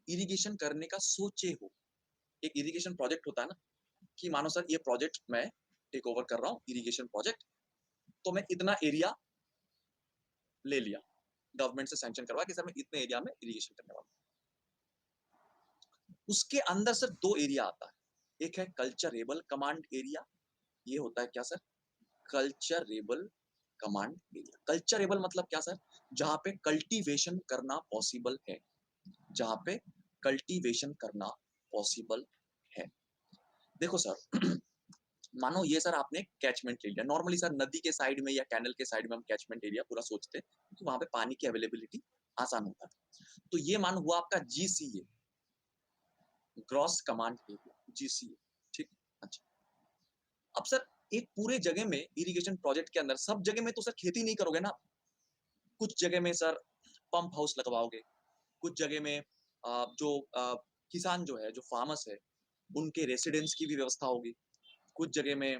इरिगेशन करने का सोचे हो। एक इरिगेशन प्रोजेक्ट होता है ना, कि मानो सर ये प्रोजेक्ट मैं टेक ओवर कर रहा हूँ, इरिगेशन प्रोजेक्ट, तो मैं इतना एरिया ले लिया, गवर्नमेंट से सैंक्शन करवा कि सर मैं इतने एरिया में इरिगेशन करने वाला हूं। उसके अंदर सर दो एरिया आता है, एक है कल्चरेबल कमांड एरिया, ये होता है क्या sir? Culturable command area. Culturable मतलब क्या सर? जहां पे कल्टीवेशन करना पॉसिबल है, जहां पे कल्टीवेशन करना पॉसिबल है। देखो सर मानो ये सर आपने कैचमेंट ले लिया, नॉर्मली सर नदी के साइड में या कैनल के साइड में हम कैचमेंट एरिया पूरा सोचते हैं क्योंकि वहां पे पानी की अवेलेबिलिटी आसान होता है। तो ये मान हुआ आपका GCA, gross command area, GCA. ठीक, अच्छा। अब सर एक पूरे जगह में इरिगेशन प्रोजेक्ट के अंदर सब जगह में तो सर खेती नहीं करोगे ना, कुछ जगह में सर पंप हाउस लगवाओगे, कुछ जगह में जो किसान जो है, जो फार्मर्स है, उनके रेसिडेंस की भी व्यवस्था होगी, कुछ जगह में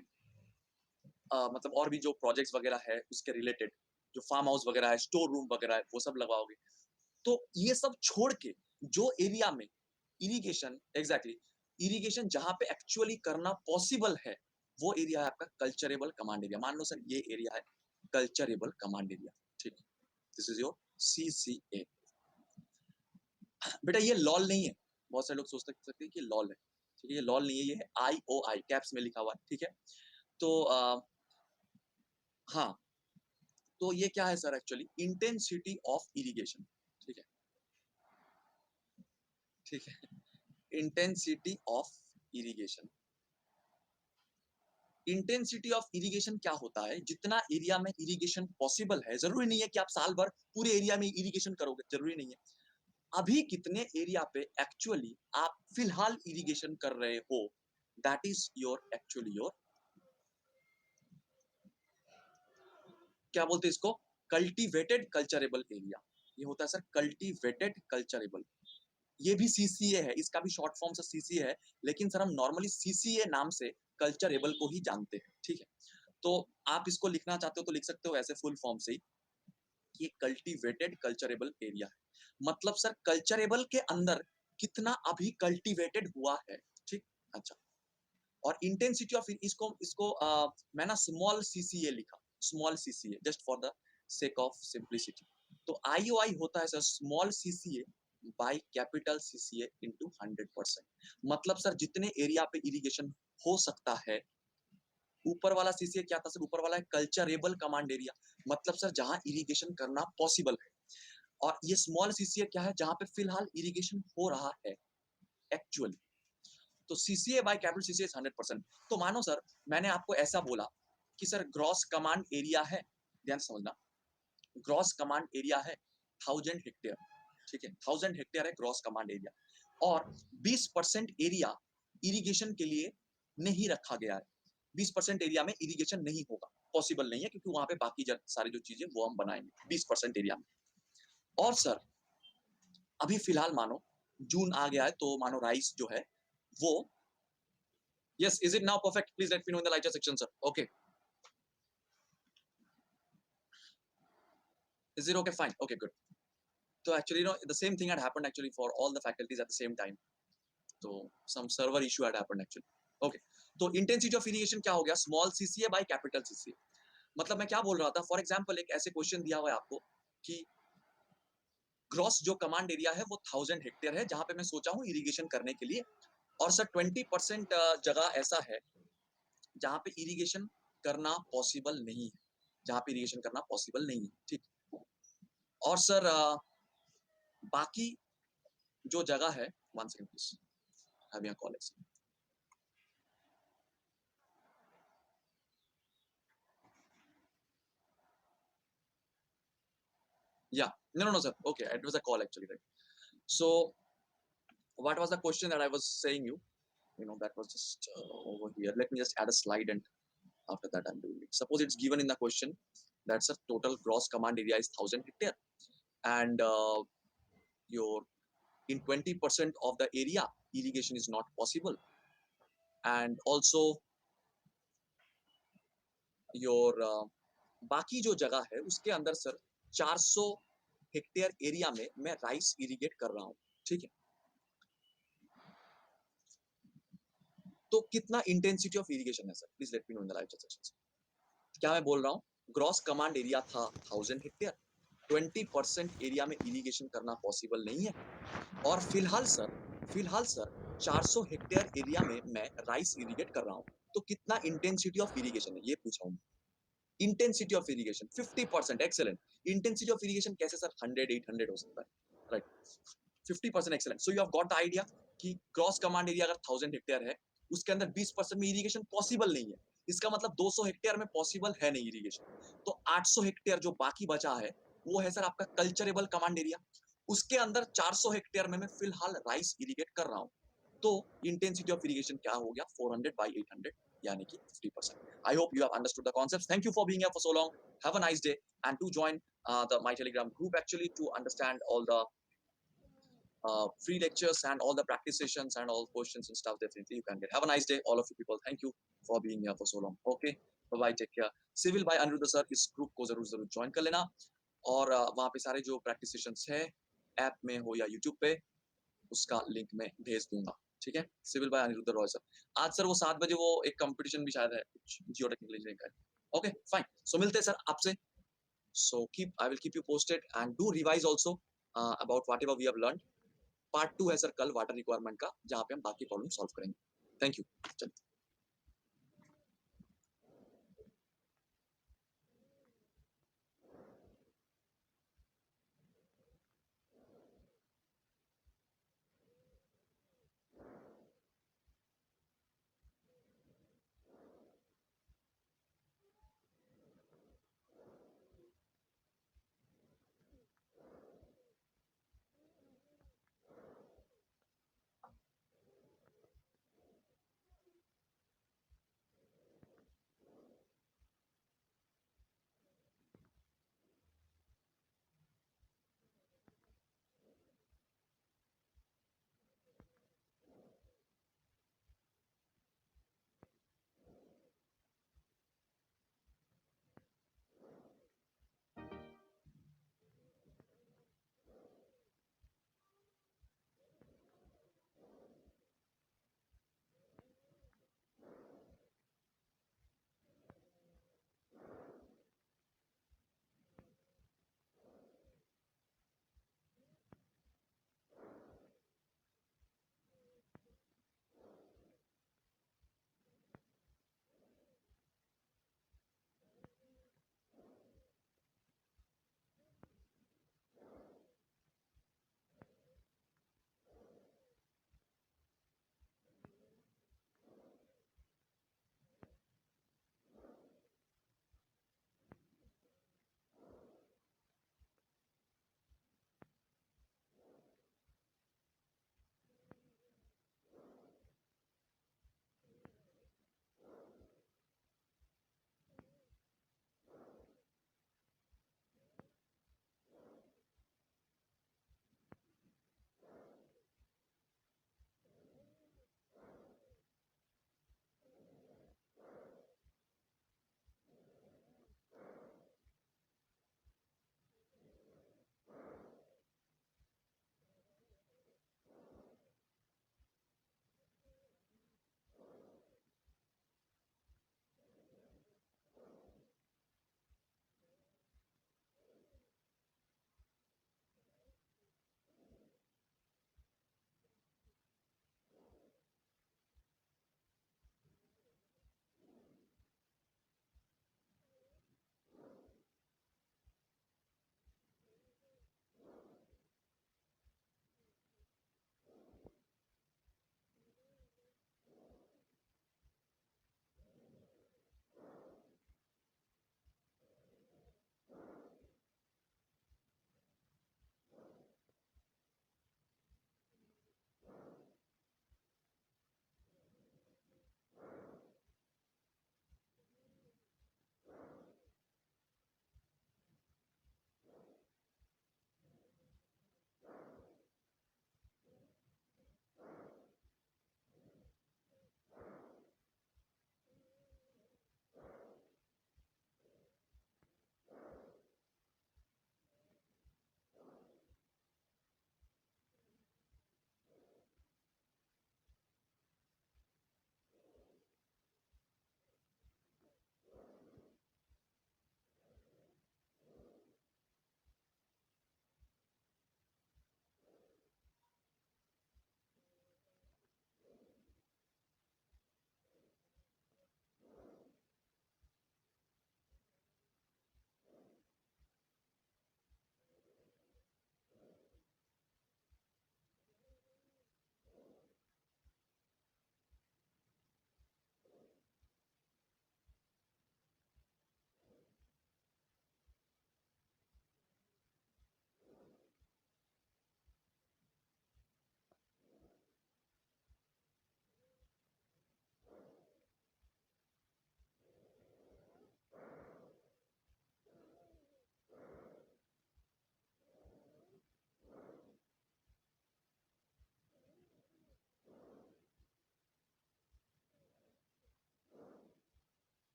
मतलब और भी जो प्रोजेक्ट्स वगैरह है उसके रिलेटेड जो फार्म हाउस वगैरह है, स्टोर रूम वगैरह है, वो सब लगवाओगे। तो ये सब छोड़ के जो एरिया में इरिगेशन, एग्जैक्टली इरिगेशन जहां पे एक्चुअली करना पॉसिबल है, वो एरिया है आपका कल्चरेबल कमांड एरिया। मान लो सर ये एरिया है कल्चरेबल कमांड एरिया। ठीक, दिस इज योर सीसीए। बेटा ये लॉल नहीं है, बहुत सारे लोग सोच सकते हैं कि लॉल है। ठीक है, ये लॉल नहीं है, ये है आईओआई, कैप्स में लिखा हुआ है। ठीक है, तो हाँ, तो ये क्या है sir? Actually intensity of irrigation. ठीक है, ठीक है, intensity of irrigation. Intensity of irrigation क्या होता है? जितना एरिया में इरिगेशन पॉसिबल है, जरूरी नहीं है कि आप साल भर पूरे एरिया में इरिगेशन करोगे, जरूरी नहीं है। अभी कितने एरिया पे एक्चुअली आप फिलहाल इरिगेशन कर रहे हो, that is your actually your, क्या बोलते हैं इसको? Cultivated culturable area. ये होता है सर कल्टीवेटेड कल्चरेबल। ये भी सीसीए है, इसका भी शॉर्ट फॉर्म से सीसीए है, लेकिन सर हम नॉर्मली सीसीए नाम से कल्चरेबल को ही जानते हैं। ठीक है, तो आप इसको लिखना चाहते हो तो लिख सकते हो ऐसे फुल फॉर्म से ही, कि कल्टीवेटेड कल्चरेबल एरिया है। मतलब सर कल्चरेबल के अंदर कितना अभी कल्टीवेटेड हुआ है। ठीक, अच्छा। और इंटेंसिटी ऑफ इसको इसको मैं ना स्मॉल सीसीए लिखा, small CCA, just for the sake of simplicity. तो आईओआई होता है sir small CCA by capital CCA into 100%। मतलब सर जितने एरिया पे इरिगेशन हो सकता है, ऊपर वाला सीसीए क्या था सर? ऊपर वाला है कल्चरेबल कमांड एरिया, मतलब सर जहां इरिगेशन करना पॉसिबल है। और ये स्मॉल सीसीए क्या है? जहां पे फिलहाल इरिगेशन हो रहा है एक्चुअली। तो CCA by capital CCA is 100%। तो मानो सर मैंने आपको ऐसा बोला कि सर ग्रॉस कमांड एरिया है, ध्यान से समझना, ग्रॉस कमांड एरिया है 1000 हेक्टेयर, ठीक है, 1000 हेक्टेयर है ग्रॉस कमांड एरिया, और 20% एरिया इरिगेशन के लिए नहीं रखा गया है। 20% एरिया में इरिगेशन नहीं होगा, पॉसिबल नहीं है, क्योंकि वहां पे बाकी सारी जो चीजें वो हम बनाएंगे 20% एरिया में। और सर अभी फिलहाल मानो जून आ गया है, तो मानो राइस जो है वो, yes, is it now perfect? Please let me know in the live section sir. Okay, is it okay? Fine, okay, good. तो actually no the same thing had happened actually for all the faculties at the same time, तो some server issue had happened actually. Okay, तो इंटेंसिटी ऑफ इरिगेशन क्या हो गया? Small CCA by capital CCA. मतलब मैं क्या बोल रहा था, फॉर एग्जांपल एक ऐसे क्वेश्चन दिया हुआ है आपको कि ग्रॉस जो कमांड एरिया है वो 1000 हेक्टेयर है, जहां पे मैं सोचा हूं इरिगेशन करने के लिए, और सर 20% जगह ऐसा है जहां पे इरिगेशन करना पॉसिबल नहीं है, जहां पे इरिगेशन करना पॉसिबल नहीं है, ठीक। और सर बाकी जो जगह है, one second please, having a call. Yeah, no, sir, okay, it was a call actually, right? So what was the question that I was saying you? That was just over here. Let me just add a slide, and after that I'm doing it. Suppose it's given in the question that's a total gross command area is 1000 hectare, and your in 20% of the area irrigation is not possible, and also your बाकी जो जगह है उसके अंदर सर 400 हेक्टेयर एरिया में मैं राइस इरिगेट कर रहा हूँ, ठीक है। तो कितना इंटेंसिटी ऑफ इरिगेशन है sir? Please let me know in the live chat section. क्या मैं बोल रहा हूँ, ग्रॉस कमांड एरिया था 1000 हेक्टेयर, 20% एरिया में इरिगेशन करना पॉसिबल नहीं है, और फिलहाल सर 400 हेक्टेयर एरिया में मैं राइस इरिगेट कर रहा हूँ। तो कितना इंटेंसिटी ऑफ इरिगेशन है ये पूछा हूँ। Intensity of irrigation 50%, excellent. Intensity of irrigation कैसे सर 100 800 हो सकता है, right? 50%, excellent. So you have got the idea कि ग्रॉस कमांड एरिया अगर 1000 हेक्टेयर है, उसके अंदर 20% में इरिगेशन पॉसिबल नहीं है, इसका मतलब 200 हेक्टेयर में पॉसिबल है नहीं इरिगेशन। तो 800 हेक्टेयर जो बाकी बचा है वो है सर आपका कल्चरेबल कमांड एरिया, उसके अंदर 400 हेक्टेयर में मैं फिलहाल राइस इरिगेट कर रहा हूँ। तो इंटेंसिटी ऑफ इरिगेशन क्या हो गया? 400 by 800, यानी कि 50%। I hope you have understood the concepts. Thank you for being here for so long. Have a nice day, and do join my Telegram group actually to understand all the free lectures and all the practice sessions and all questions and stuff. Definitely you can get. Have a nice day, all of you people. Thank you for being here for so long. Okay, bye bye, take care. Civil by Aniruddha sir, इस ग्रुप को जरूर ज्वाइन कर लेना, और वहाँ पे सारे जो प्रैक्टिस सेशंस है ऐप में हो या यूट्यूब पे, उसका लिंक मैं भेज दूंगा, ठीक है। Civil by Aniruddh Roy sir. आज सर वो 7 बजे वो एक कंपटीशन भी शायद है कुछ जियो टेक्निकल इंजीनियरिंग का। ओके फाइन, सो मिलते हैं सर आपसे। So keep I will keep you posted and do revise also about whatever we have learn. Part 2 है सर कल वाटर रिक्वायरमेंट का, जहाँ पे हम बाकी प्रॉब्लम सॉल्व करेंगे। Thank you. चलिए।